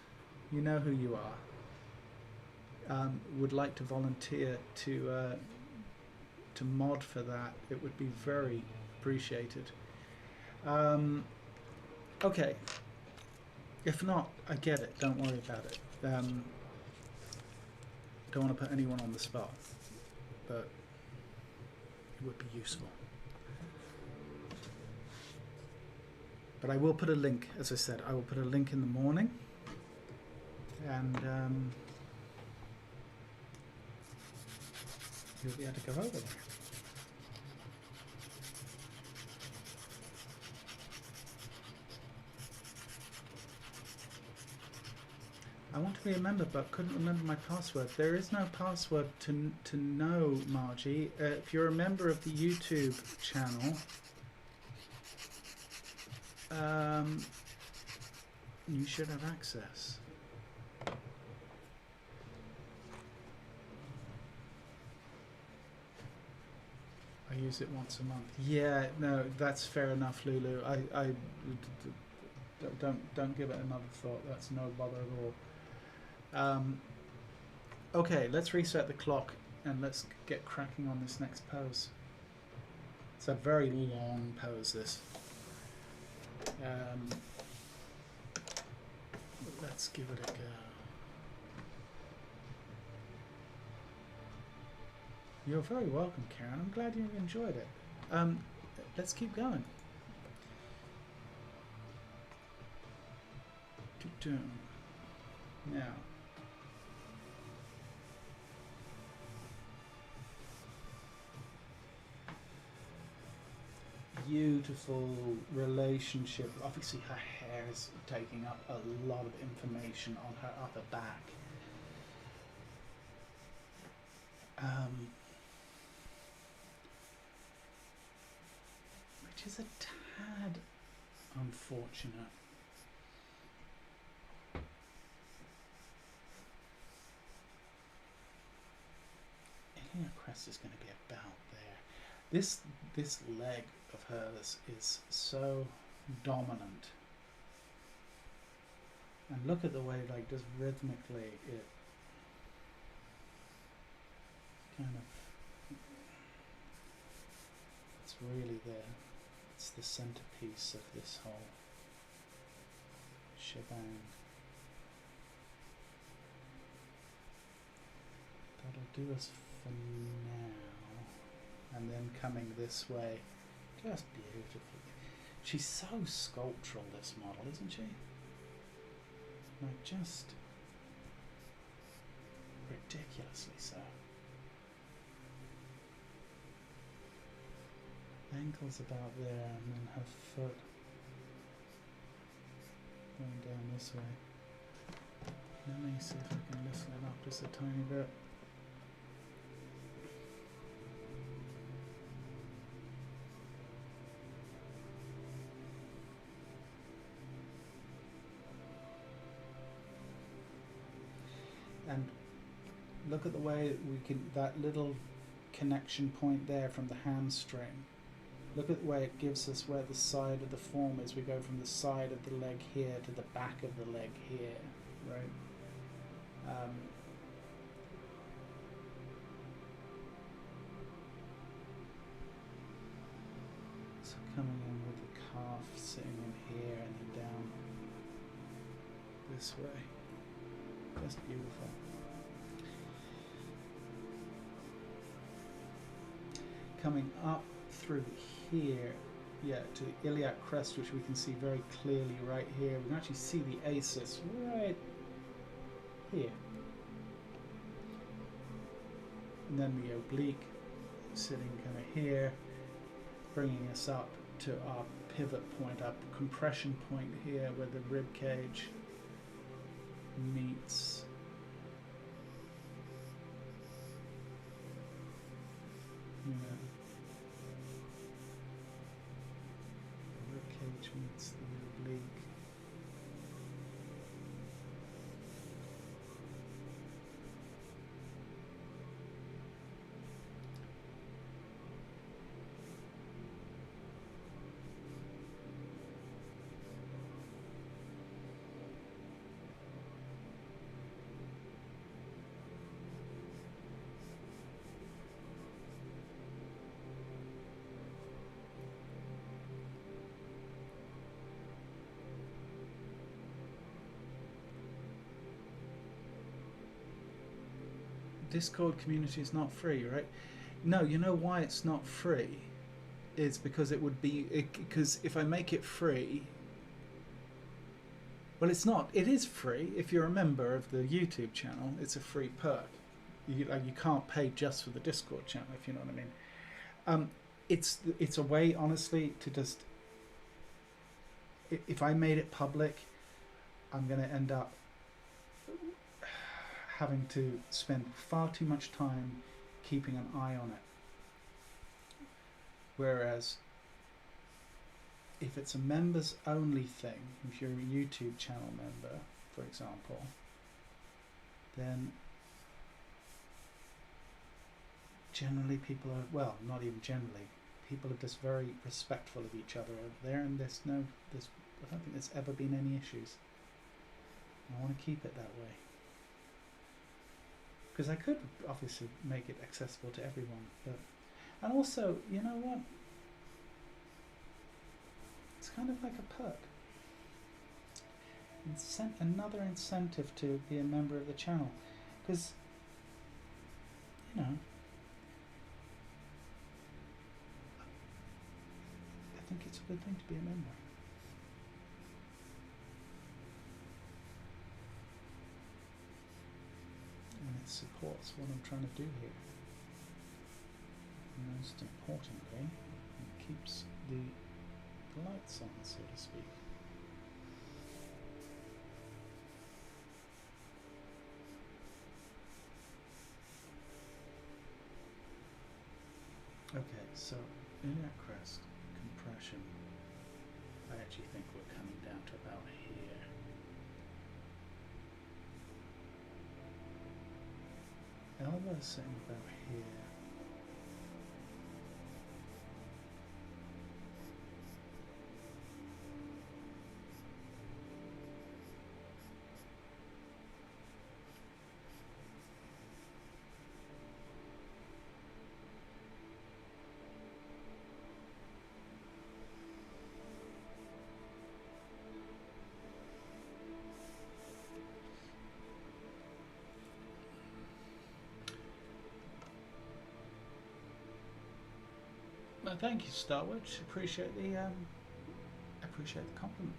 A: you know who you are, would like to volunteer to mod for that, it would be very appreciated. Okay, if not, I get it, don't worry about it. Don't want to put anyone on the spot, but it would be useful. But I will put a link, as I said, I will put a link in the morning, and you'll be able to go over there. I want to be a member, but couldn't remember my password. There is no password to know, Margie. If you're a member of the YouTube channel, you should have access. I use it once a month. Yeah, no, that's fair enough, Lulu. I don't give it another thought. That's no bother at all. Okay, let's reset the clock and let's get cracking on this next pose. It's a very long pose, this. Let's give it a go. You're very welcome, Karen. I'm glad you enjoyed it. Let's keep going. Now, beautiful relationship. Obviously, her hair is taking up a lot of information on her upper back. Which is a tad unfortunate. Iliac crest is going to be about there. This leg of hers is so dominant. And look at the way, like, just rhythmically it kind of, it's really there. It's the centerpiece of this whole shebang. That'll do us for now. And then coming this way, just beautiful. She's so sculptural, this model, isn't she? Like, just ridiculously so. Ankles about there, and then her foot going down this way. Let me see if I can loosen it up just a tiny bit. And look at the way we can, that little connection point there from the hamstring. Look at the way it gives us where the side of the form is. We go from the side of the leg here to the back of the leg here, right? So coming in with the calf sitting in here and then down this way. Just beautiful. Coming up through here, yeah, to the iliac crest, which we can see very clearly right here. We can actually see the acis right here. And then the oblique sitting kind of here, bringing us up to our pivot point, our compression point here, where the rib cage meets rib cage meets the oblique. Discord community is not free, right? No, you know why it's not free? It's because it would be, because if I make it free, well, it's not. It is free if you're a member of the YouTube channel. It's a free perk. You can't pay just for the Discord channel, if you know what I mean. It's a way, honestly, to just, if I made it public, I'm going to end up having to spend far too much time keeping an eye on it. Whereas if it's a members only thing, if you're a YouTube channel member, for example, then generally people are, well, not even generally, people are just very respectful of each other over there, and I don't think there's ever been any issues. I want to keep it that way. Because I could obviously make it accessible to everyone, but, and also, you know what? It's kind of like a perk. Another incentive to be a member of the channel, because, you know, I think it's a good thing to be a member. And it supports what I'm trying to do here. Most importantly, it keeps the lights on, so to speak. Okay, so in our crest compression, I actually think we're coming down to about here. Elbow sitting about here. Well, thank you, Starwitch. Appreciate the compliment.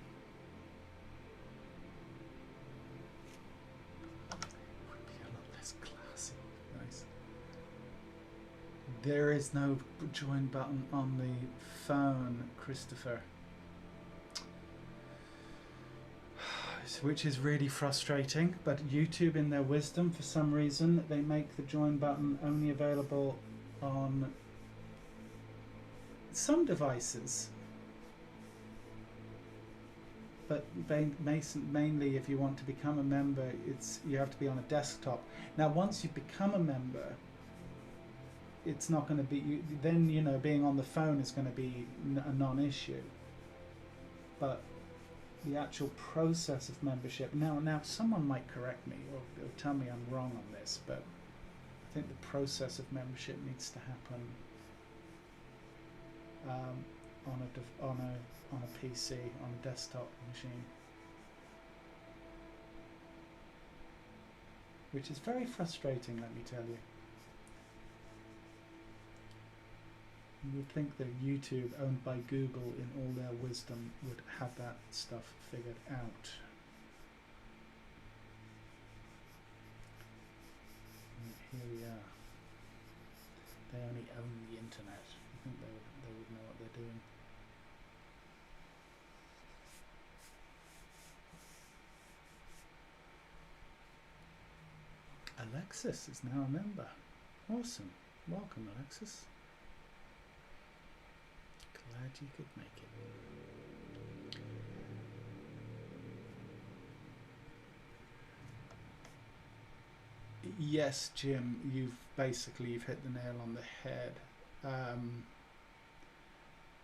A: Would be a lot less classy. Nice. There is no join button on the phone, Christopher. Which is really frustrating, but YouTube, in their wisdom, for some reason, they make the join button only available on some devices, but mainly if you want to become a member, you have to be on a desktop. Now, once you become a member, it's not going to be, then, you know, being on the phone is going to be a non-issue. But the actual process of membership, now someone might correct me or tell me I'm wrong on this, but I think the process of membership needs to happen on a PC, on a desktop machine, which is very frustrating, let me tell you. You would think that YouTube, owned by Google, in all their wisdom, would have that stuff figured out. And here we are. They only own the internet. I think they would know what they're doing. Alexis is now a member. Awesome. Welcome, Alexis. Glad you could make it. Yes, Jim, you've hit the nail on the head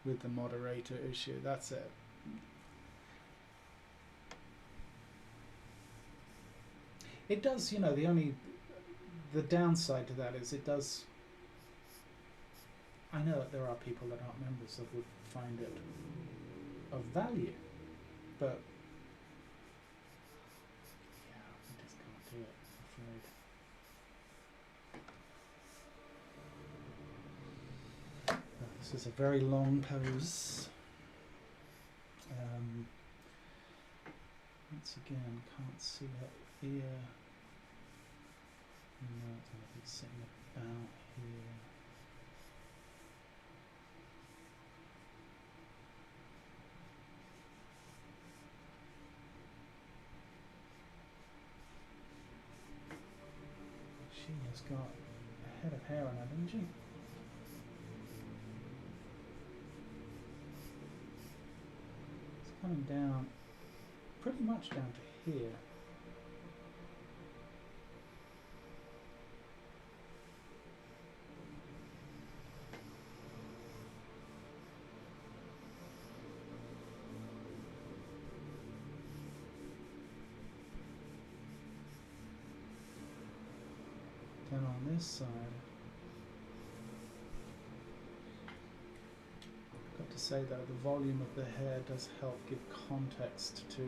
A: with the moderator issue. That's it. It does, you know, the downside to that is it does. I know that there are people that aren't members that would find it of value, but yeah, I just can't do it, I'm afraid. This is a very long pose. Once again, can't see her ear. No, it's going to be sitting about here. She has got a head of hair on her, hasn't she? It's coming down, pretty much down to here. Then on this side, I've got to say though, the volume of the hair does help give context to.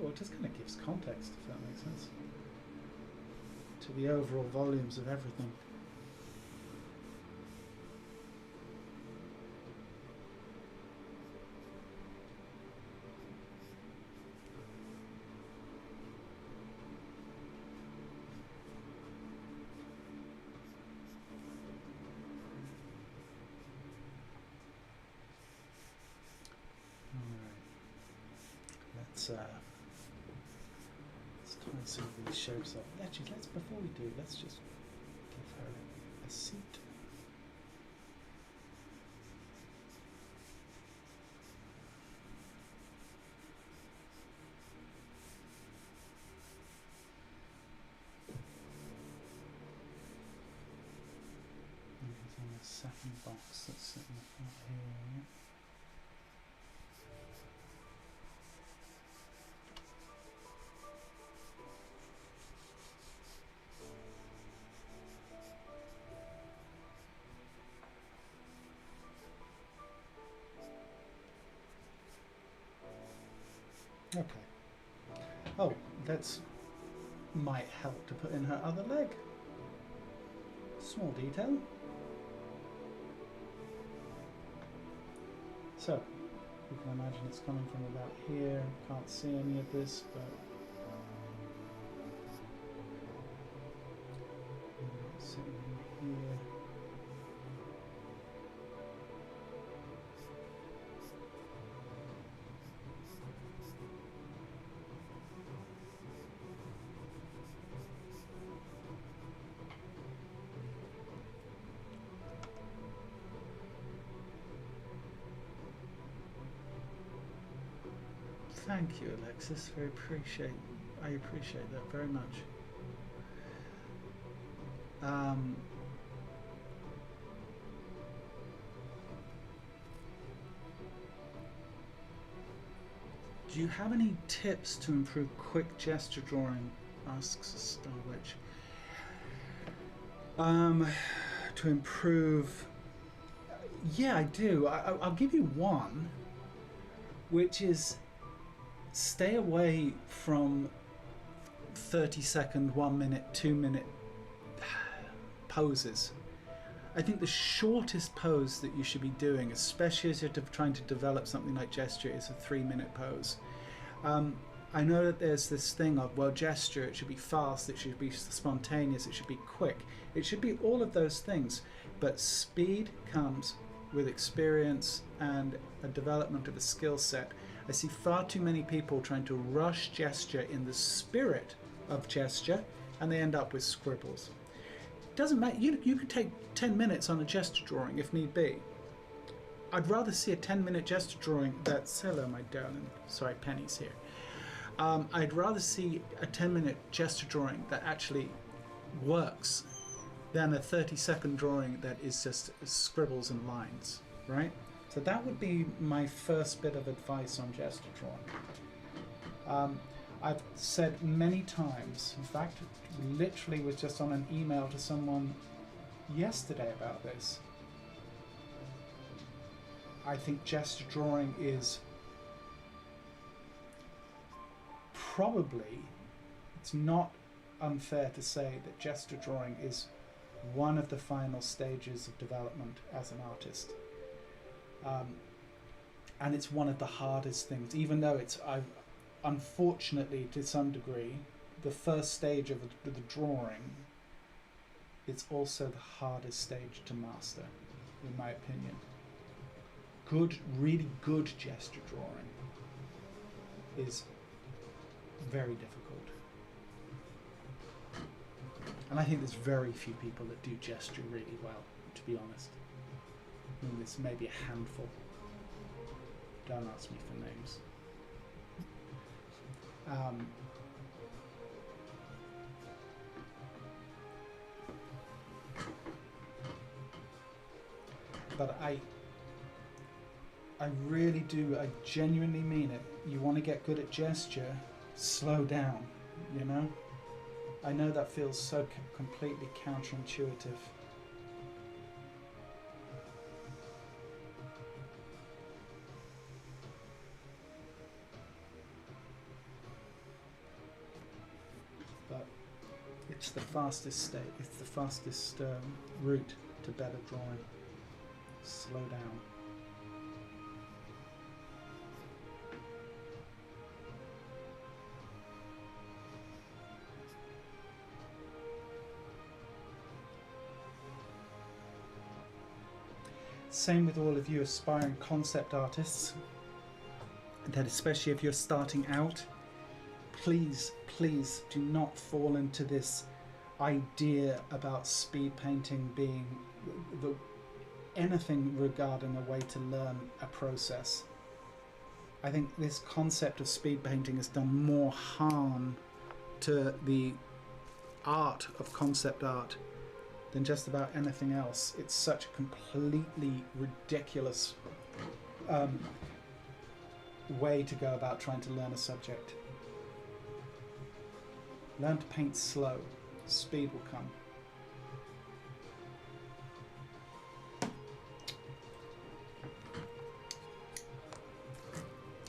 A: Or it just kind of gives context, if that makes sense, to the overall volumes of everything. Let's try and see if these shapes up. Actually, before we do, let's just give her a seat. It's on the second box that's sitting up here. Okay. Oh, that might help to put in her other leg. Small detail. So, you can imagine it's coming from about here. Can't see any of this, but sitting in here. Thank you, Alexis. I appreciate that very much. Do you have any tips to improve quick gesture drawing? Asks Starwitch. To improve, yeah, I do. I'll give you one, which is stay away from 30-second, 1 minute, 2 minute poses. I think the shortest pose that you should be doing, especially as you're trying to develop something like gesture, is a 3-minute pose. I know that there's this thing of, well, gesture, it should be fast, it should be spontaneous, it should be quick. It should be all of those things, but speed comes with experience and a development of a skill set. I see far too many people trying to rush gesture in the spirit of gesture, and they end up with scribbles. It doesn't matter. You could take 10 minutes on a gesture drawing if need be. I'd rather see a 10-minute gesture drawing that's, hello my darling, sorry, Penny's here. I'd rather see a 10-minute gesture drawing that actually works than a 30-second drawing that is just scribbles and lines, right? So that would be my first bit of advice on gesture drawing. I've said many times, in fact, literally was just on an email to someone yesterday about this. I think gesture drawing is probably, it's not unfair to say that gesture drawing is one of the final stages of development as an artist. And it's one of the hardest things, even though it's, unfortunately to some degree, the first stage of the drawing, it's also the hardest stage to master, in my opinion. Good, really good gesture drawing is very difficult. And I think there's very few people that do gesture really well, to be honest. I mean, there's maybe a handful. Don't ask me for names. But I really do, I genuinely mean it. You want to get good at gesture, slow down, you know? I know that feels so completely counterintuitive. But it's the fastest route to better drawing. Slow down. Same with all of you aspiring concept artists, that especially if you're starting out, please do not fall into this idea about speed painting being anything regarding a way to learn a process. I think this concept of speed painting has done more harm to the art of concept art than just about anything else. It's such a completely ridiculous way to go about trying to learn a subject. Learn to paint slow. Speed will come.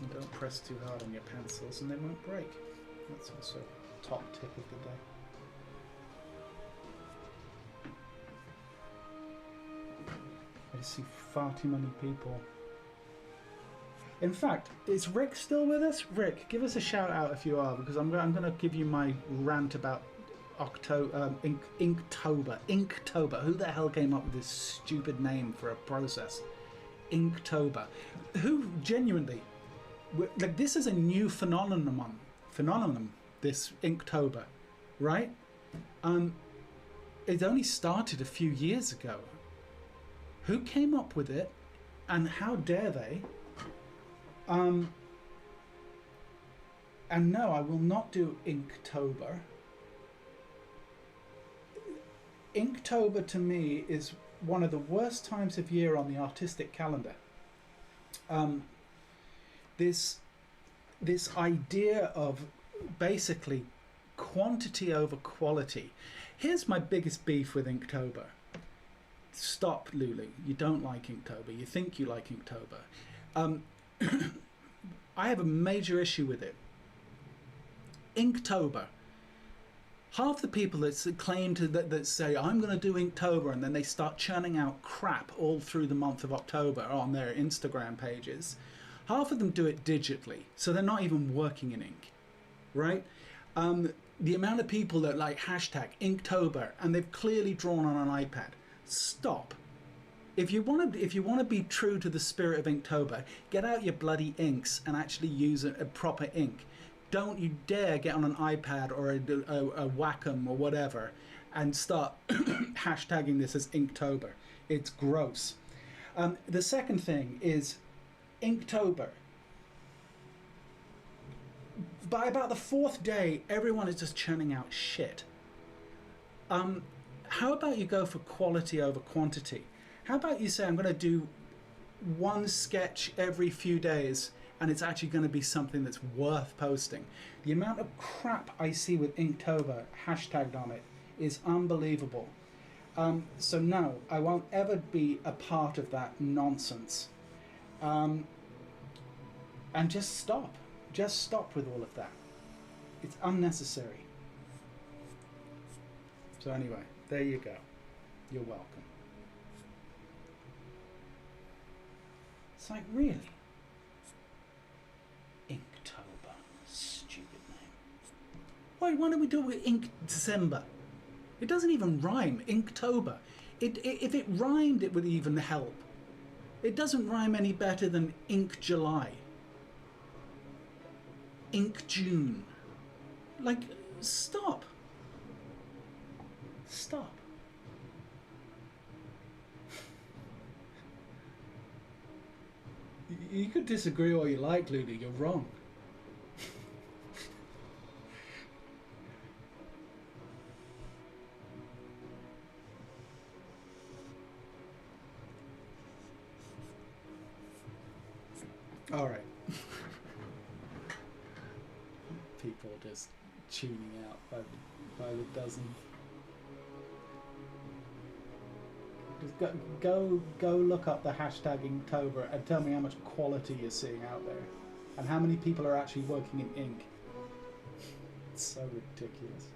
A: And don't press too hard on your pencils and they won't break. That's also a top tip of the day. I see far too many people. In fact, is Rick still with us? Rick, give us a shout out if you are, because I'm going to give you my rant about Inktober. Inktober. Who the hell came up with this stupid name for a process? Inktober. Who genuinely, like, this is a new phenomenon. This Inktober, right? It only started a few years ago. Who came up with it, and how dare they? And no, I will not do Inktober. Inktober to me is one of the worst times of year on the artistic calendar. This idea of basically quantity over quality. Here's my biggest beef with Inktober. Stop, Lulu. You don't like Inktober. You think you like Inktober. I have a major issue with it. Inktober. Half the people that claim that say, I'm going to do Inktober, and then they start churning out crap all through the month of October on their Instagram pages, half of them do it digitally, so they're not even working in ink, right? The amount of people that like hashtag Inktober, and they've clearly drawn on an iPad. Stop. If you want to be true to the spirit of Inktober, get out your bloody inks and actually use a proper ink. Don't you dare get on an iPad or a Wacom or whatever and start hashtagging this as Inktober. It's gross. The second thing is Inktober. By about the fourth day, everyone is just churning out shit. How about you go for quality over quantity? How about you say, I'm going to do one sketch every few days, and it's actually going to be something that's worth posting. The amount of crap I see with Inktober hashtagged on it is unbelievable. So no, I won't ever be a part of that nonsense. And just stop. Just stop with all of that. It's unnecessary. So anyway, there you go. You're welcome. It's like, really? Inktober. Stupid name. Why don't we do it with Ink December? It doesn't even rhyme. Inktober. If it rhymed, it would even help. It doesn't rhyme any better than Ink July. Ink June. Like, stop. Stop. You could disagree all you like, Lulu. You're wrong. All right. People just tuning out by the dozen. Just go look up the hashtag Inktober and tell me how much quality you're seeing out there, and how many people are actually working in ink. It's so ridiculous.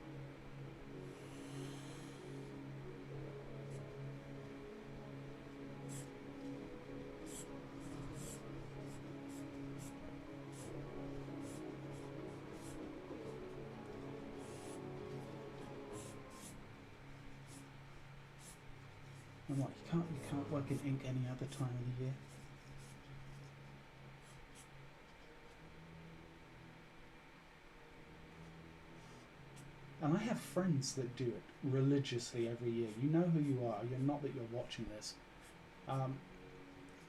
A: And what, you can't work in ink any other time of the year? And I have friends that do it religiously every year. You know who you are. You're not that you're watching this.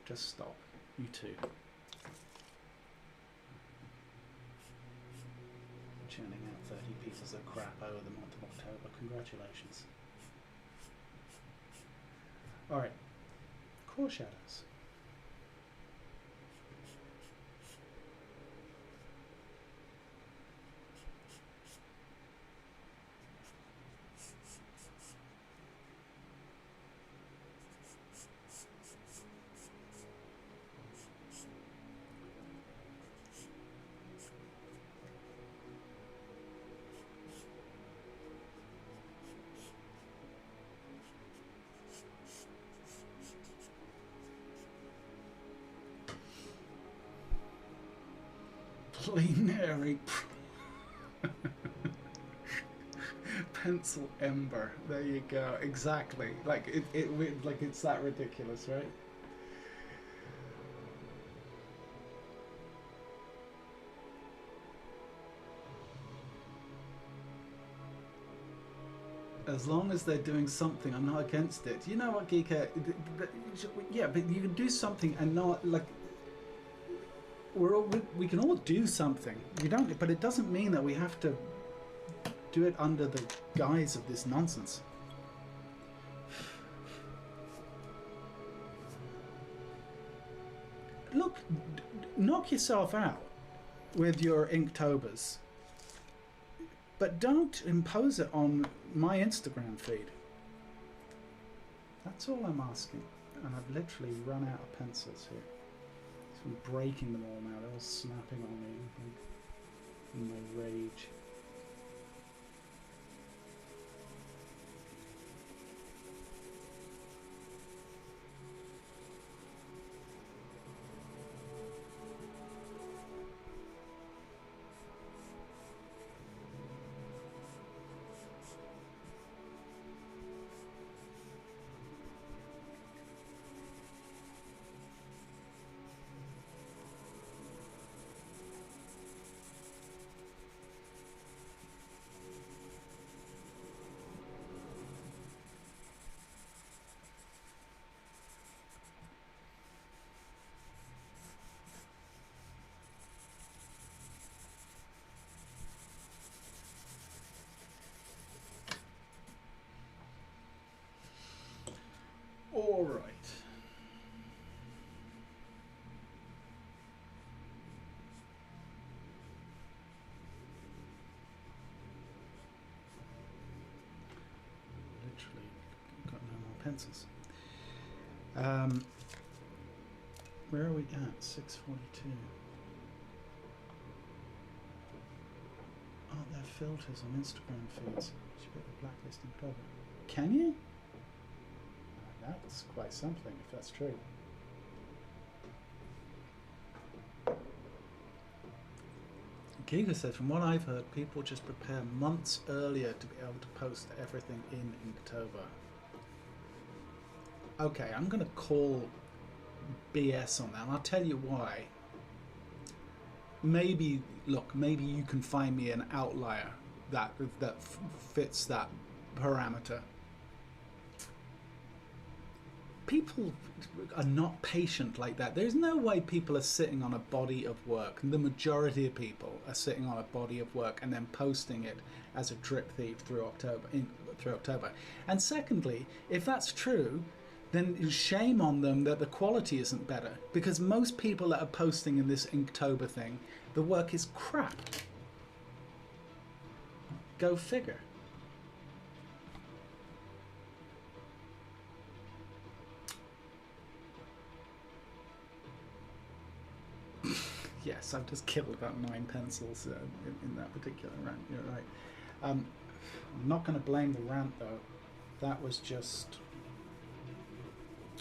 A: Just stop. You too. Churning out 30 pieces of crap over the month of October. Congratulations. Alright. Core shadows. Plenary pencil ember. There you go. Exactly. Like like it's that ridiculous, right? As long as they're doing something, I'm not against it. You know what, Geeka? Yeah, but you can do something and not like. We can all do something. You don't, but it doesn't mean that we have to do it under the guise of this nonsense. Look, knock yourself out with your Inktobers, but don't impose it on my Instagram feed. That's all I'm asking. And I've literally run out of pencils here. I'm breaking them all now, they're all snapping on me in my rage. All right. Literally got no more pencils. Where are we at? 6:42. Oh, they're filters on Instagram feeds. Should put the blacklist in cover. Can you? That's quite something, if that's true. Giga said, from what I've heard, people just prepare months earlier to be able to post everything in Inktober. Okay, I'm going to call BS on that, and I'll tell you why. Maybe, look, maybe you can find me an outlier that fits that parameter. People are not patient like that. There's no way people are sitting on a body of work. The majority of people are sitting on a body of work and then posting it as a drip feed through October. And secondly, if that's true, then shame on them that the quality isn't better, because most people that are posting in this Inktober thing, the work is crap. Go figure. Yes, I've just killed about 9 pencils in that particular rant. You're right. I'm not going to blame the rant though. That was just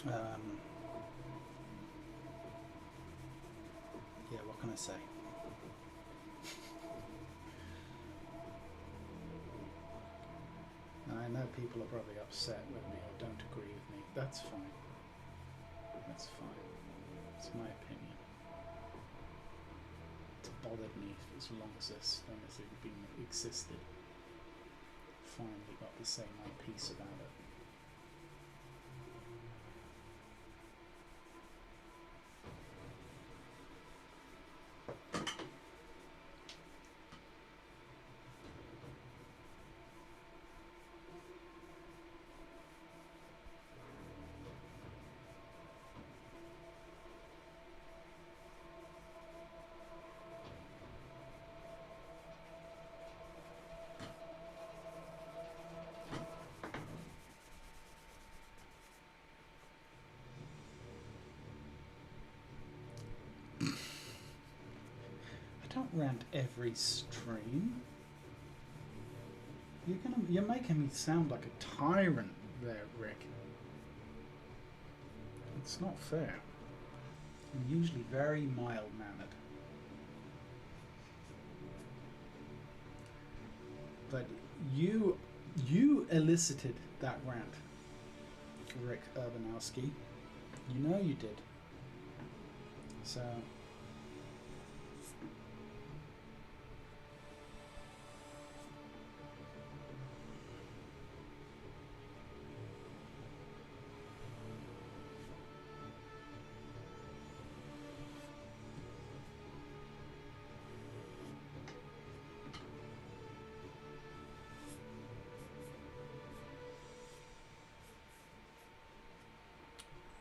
A: yeah, what can I say? I know people are probably upset with me or don't agree with me. That's fine. That's fine. It's my opinion. It's bothered me as long as it's been existed. Finally got to say my piece about it. Don't rant every stream. You're making me sound like a tyrant there, Rick. It's not fair. I'm usually very mild-mannered. But you elicited that rant, Rick Urbanowski. You know you did. So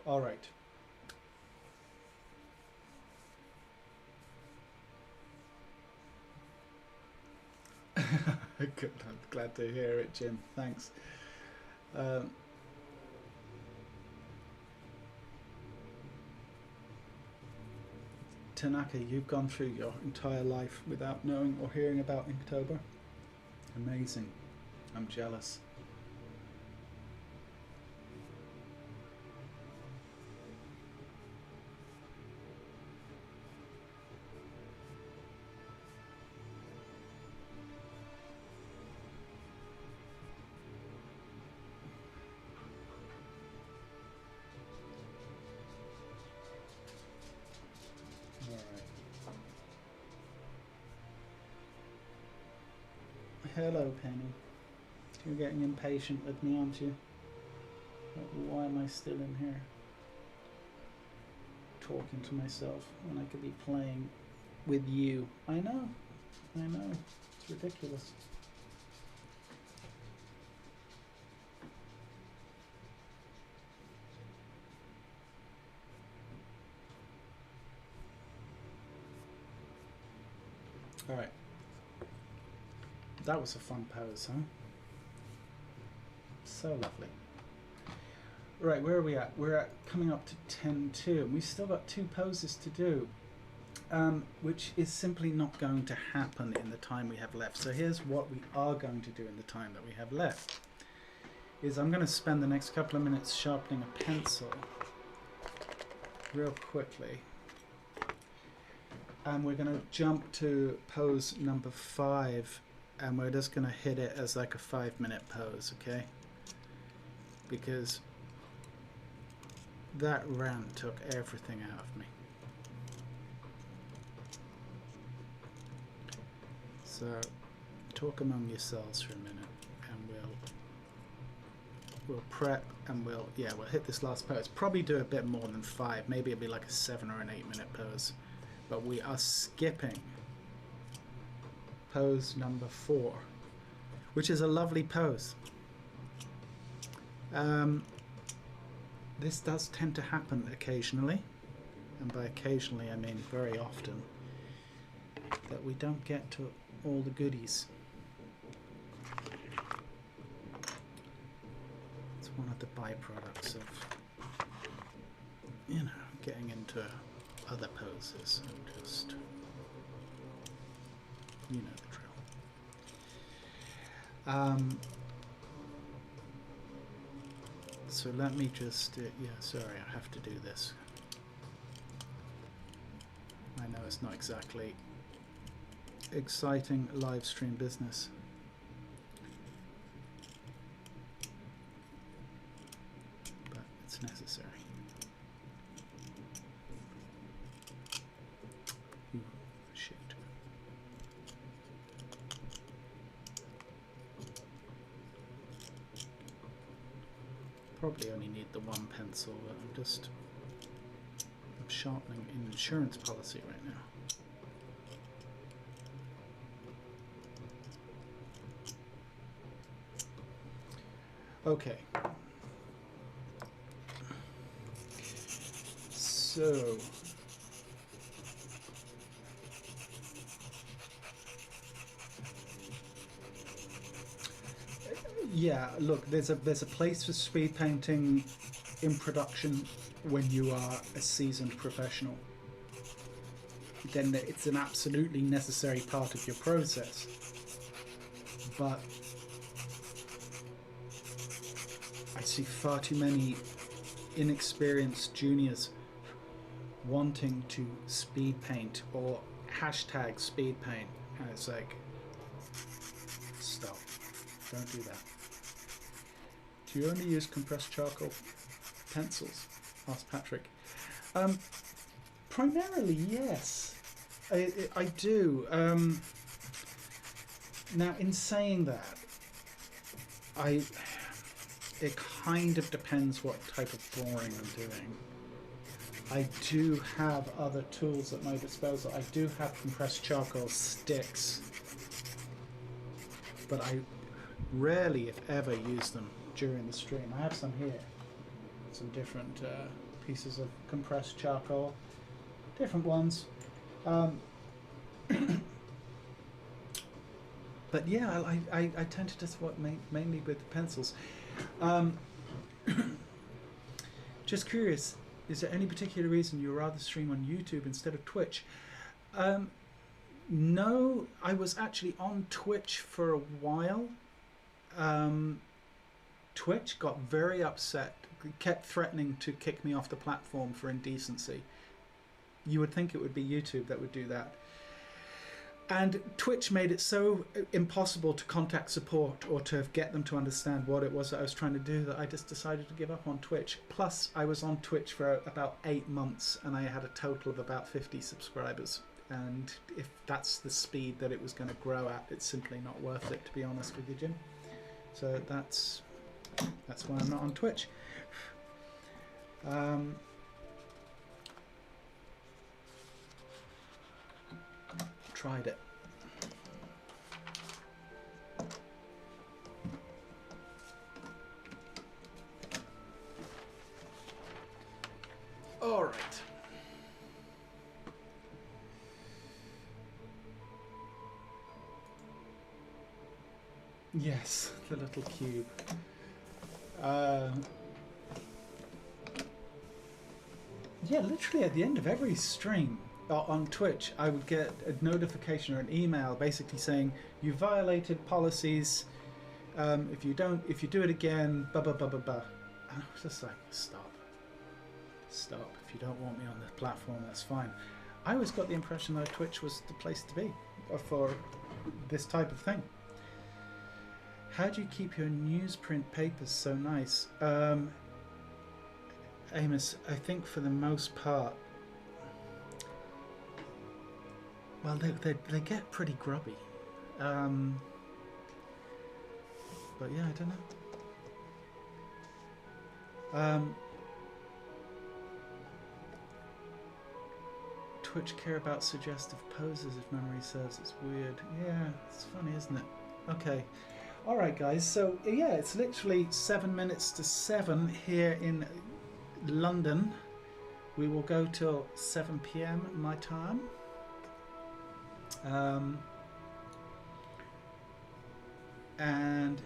A: all right. Good. I'm glad to hear it, Jim. Thanks. Tanaka, you've gone through your entire life without knowing or hearing about Inktober. Amazing. I'm jealous. Hello, Penny. You're getting impatient with me, aren't you? Why am I still in here? Talking to myself when I could be playing with you. I know. It's ridiculous. All right. That was a fun pose, huh? So lovely. Right, where are we at? We're at coming up to 10:2, and we've still got 2 poses to do, which is simply not going to happen in the time we have left. So here's what we are going to do in the time that we have left. Is I'm going to spend the next couple of minutes sharpening a pencil real quickly. And we're going to jump to pose number 5. And we're just going to hit it as like a 5-minute pose, okay? Because that rant took everything out of me. So talk among yourselves for a minute, and we'll prep, and we'll hit this last pose. Probably do a bit more than 5. Maybe it'll be like a 7 or an 8-minute pose. But we are skipping pose number 4, which is a lovely pose. This does tend to happen occasionally, and by occasionally I mean very often, that we don't get to all the goodies. one of the byproducts of, you know, getting into other poses and just, you know the drill. So let me just, yeah, sorry, I have to do this. I know it's not exactly exciting live stream business. But it's necessary. Ooh, shit. Probably only need the one pencil, but I'm sharpening an insurance policy right now. Okay. So yeah, look, there's a place for speed painting in production when you are a seasoned professional. Then it's an absolutely necessary part of your process. But I see far too many inexperienced juniors wanting to speed paint or hashtag speed paint, and it's like, stop, don't do that. Do you only use compressed charcoal pencils? Asked Patrick. Primarily, yes. I do. Now, in saying that, it kind of depends what type of drawing I'm doing. I do have other tools at my disposal. I do have compressed charcoal sticks, but I rarely, if ever, use them during the stream. I have some here, some different pieces of compressed charcoal, different ones. But yeah, I tend to just work mainly with pencils. Just curious, is there any particular reason you rather stream on YouTube instead of Twitch? No, I was actually on Twitch for a while. Twitch got very upset, kept threatening to kick me off the platform for indecency. You would think it would be YouTube that would do that. And Twitch made it so impossible to contact support or to get them to understand what it was that I was trying to do that I just decided to give up on Twitch. Plus, I was on Twitch for about 8 months and I had a total of about 50 subscribers. And if that's the speed that it was going to grow at, it's simply not worth it, to be honest with you, Jim. So that's why I'm not on Twitch. Tried it. All right. Yes, the little cube. Yeah, literally at the end of every stream on Twitch, I would get a notification or an email basically saying you violated policies. If you do it again, blah blah blah blah blah. And I was just like, stop. If you don't want me on the platform, that's fine. I always got the impression that Twitch was the place to be for this type of thing. How do you keep your newsprint papers so nice? Amos, I think for the most part, well, they get pretty grubby. But yeah, I don't know. Twitch care about suggestive poses if memory serves. It's weird. Yeah, it's funny, isn't it? Okay. All right, guys. So yeah, it's literally 7 minutes to 7 here in London. We will go till 7 p.m. my time. And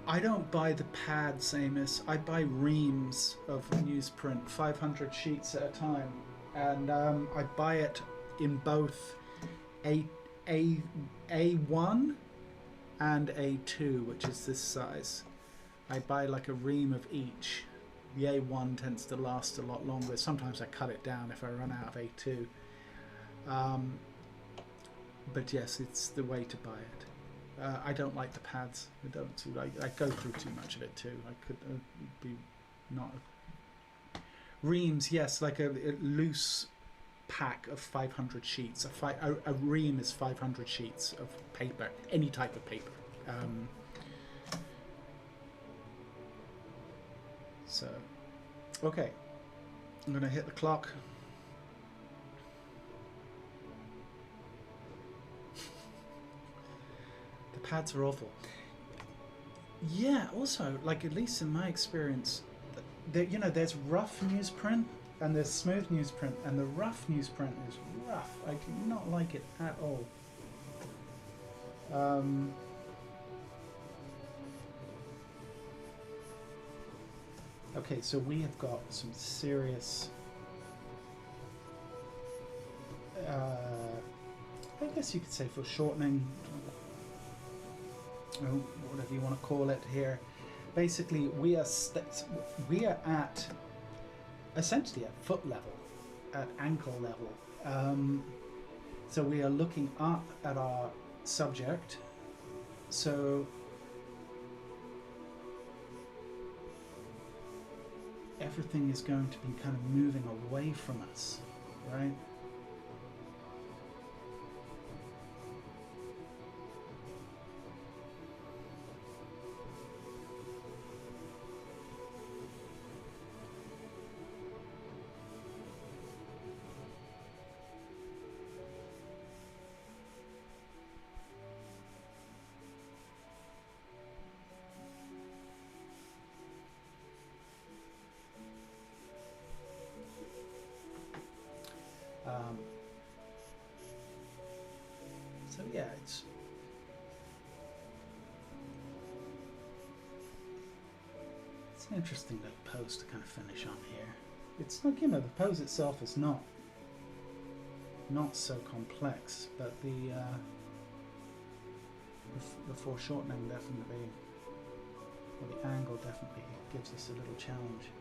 A: I don't buy the pads, Amos. I buy reams of newsprint, 500 sheets at a time, and I buy it in both a a A1 and A2, which is this size. I buy like a ream of each. The A1 tends to last a lot longer. Sometimes I cut it down if I run out of A2. But yes, it's the way to buy it. I don't like the pads. I go through too much of it too. I could be not reams. Yes, like a loose pack of 500 sheets. A ream is 500 sheets of paper, any type of paper. So, okay, I'm gonna hit the clock. The pads are awful. Yeah, also, like, at least in my experience, there's rough newsprint and there's smooth newsprint, and the rough newsprint is rough. I do not like it at all. Okay, so we have got some serious, I guess you could say foreshortening, whatever you want to call it here. Basically, we are at essentially at foot level, at ankle level. So we are looking up at our subject. So everything is going to be kind of moving away from us, right? So yeah, it's an interesting little pose to kind of finish on here. It's like, the pose itself is not so complex, but the foreshortening definitely, or the angle definitely gives us a little challenge.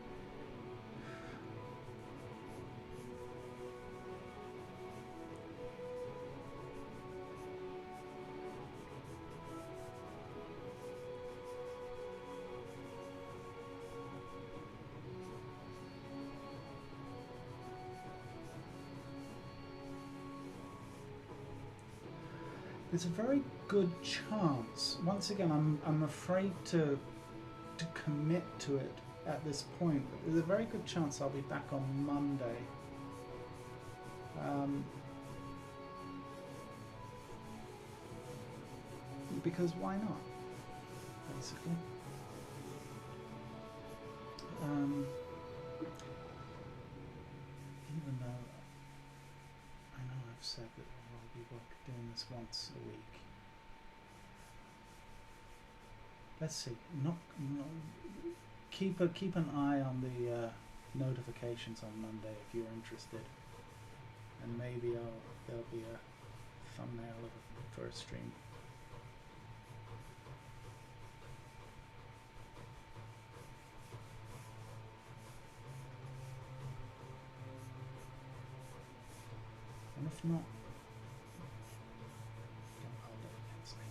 A: There's a very good chance, once again, I'm afraid to commit to it at this point, but there's a very good chance I'll be back on Monday. Because why not, basically. Even though I know I've said that I'll be doing this once a week. Let's see. Keep an eye on the notifications on Monday if you're interested, and maybe there'll be a thumbnail of a first stream. And if not, don't hold it against me.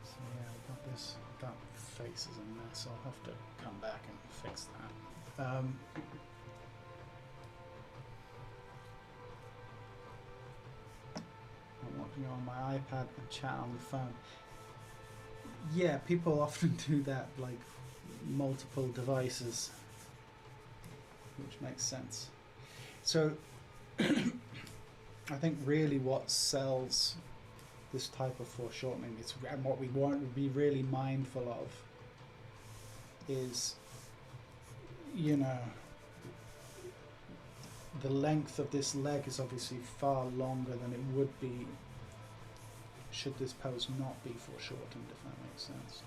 A: So yeah, we've got this. That face is a mess. I'll have to come back and fix that. I'm watching on my iPad and chat on the phone. Yeah, people often do that, like multiple devices, which makes sense. So I think really what sells this type of foreshortening. And what we want to be really mindful of is, you know, the length of this leg is obviously far longer than it would be should this pose not be foreshortened, if that makes sense.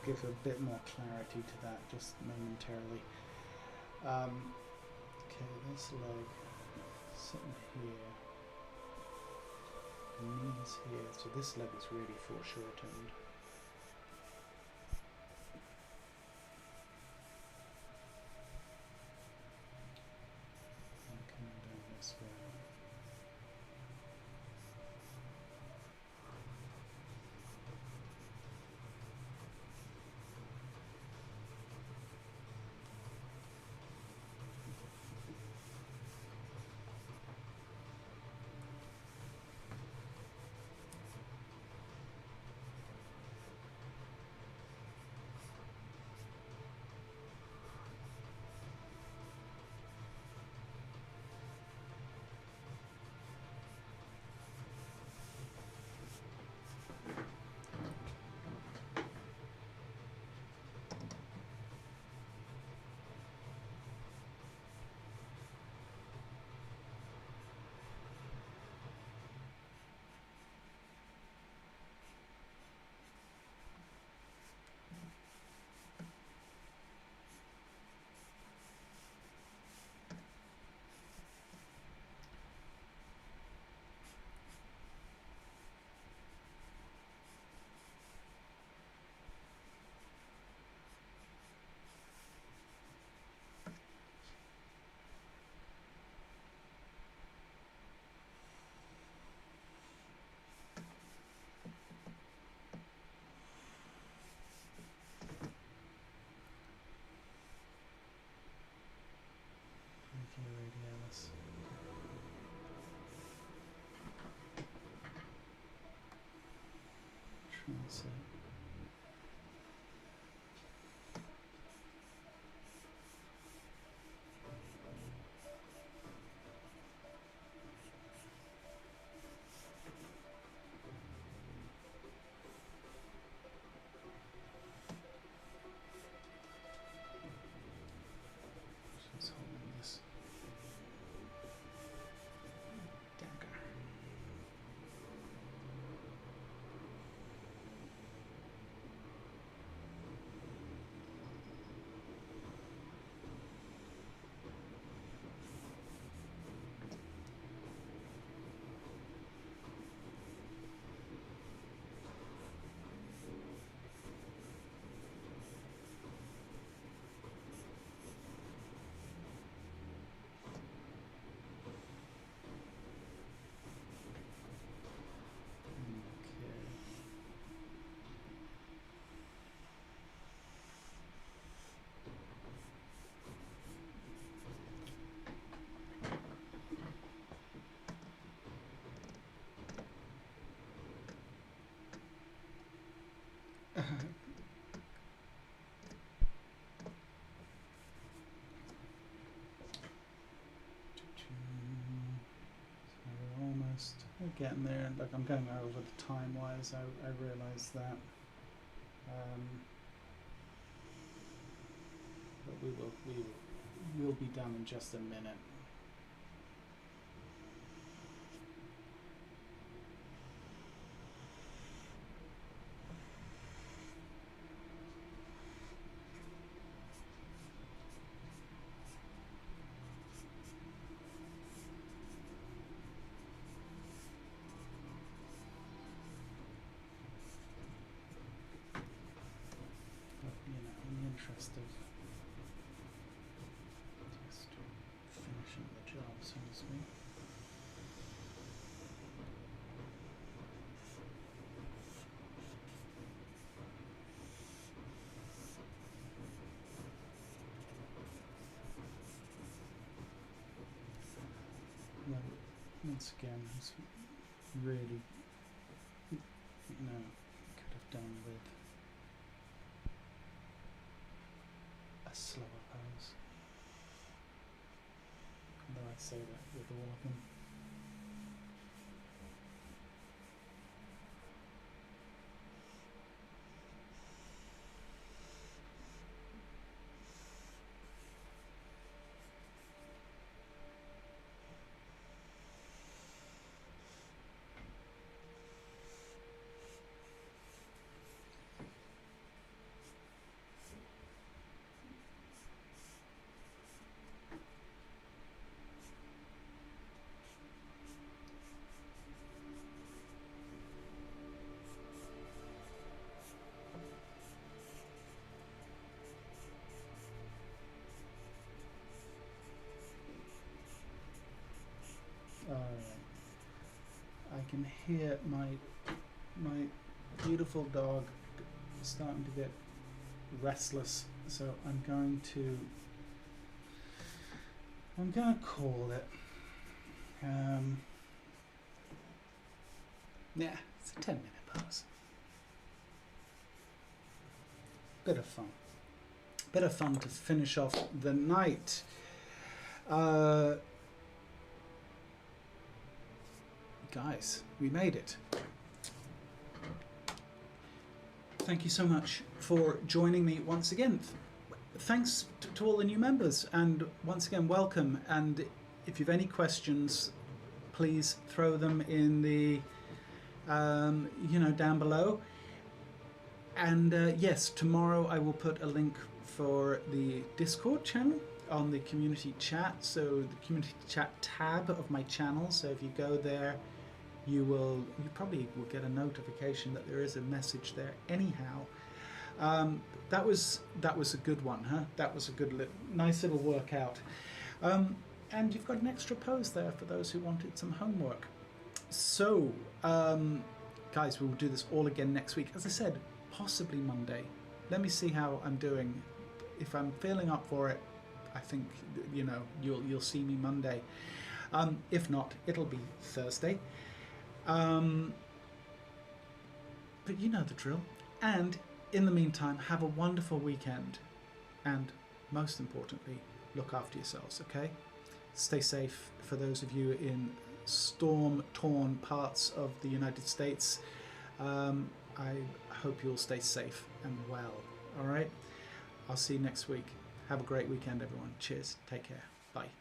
A: Give a bit more clarity to that just momentarily. Okay, this leg sitting here, knees here, so this leg is really foreshortened. And coming down this way. Radialis. Transit. She's holding this dagger. We're getting there. Like, I'm going over the time wise. I realise that. But we'll be done in just a minute. Interest of just finishing the job, so to speak. Well, once again, it's really, could have done with slower pose. Although I'd say that with all of them. I can hear my beautiful dog starting to get restless, so I'm going to call it. Yeah, it's a 10-minute pause. Bit of fun. Bit of fun to finish off the night. Guys, we made it. Thank you so much for joining me once again. Thanks to all the new members, and once again, welcome. And if you've any questions, please throw them in the, down below. And yes, tomorrow I will put a link for the Discord channel on the community chat. So the community chat tab of my channel. So if you go there, you probably will get a notification that there is a message there anyhow. That was a good one, huh? That was a good nice little workout. And you've got an extra pose there for those who wanted some homework. So guys, we will do this all again next week, as I said, possibly Monday. Let me see how I'm doing. If I'm feeling up for it, I think you'll see me Monday. If not, it'll be Thursday. But you know the drill. And in the meantime, have a wonderful weekend. And most importantly, look after yourselves, okay? Stay safe for those of you in storm-torn parts of the United States. I hope you'll stay safe and well, all right? I'll see you next week. Have a great weekend, everyone. Cheers. Take care. Bye.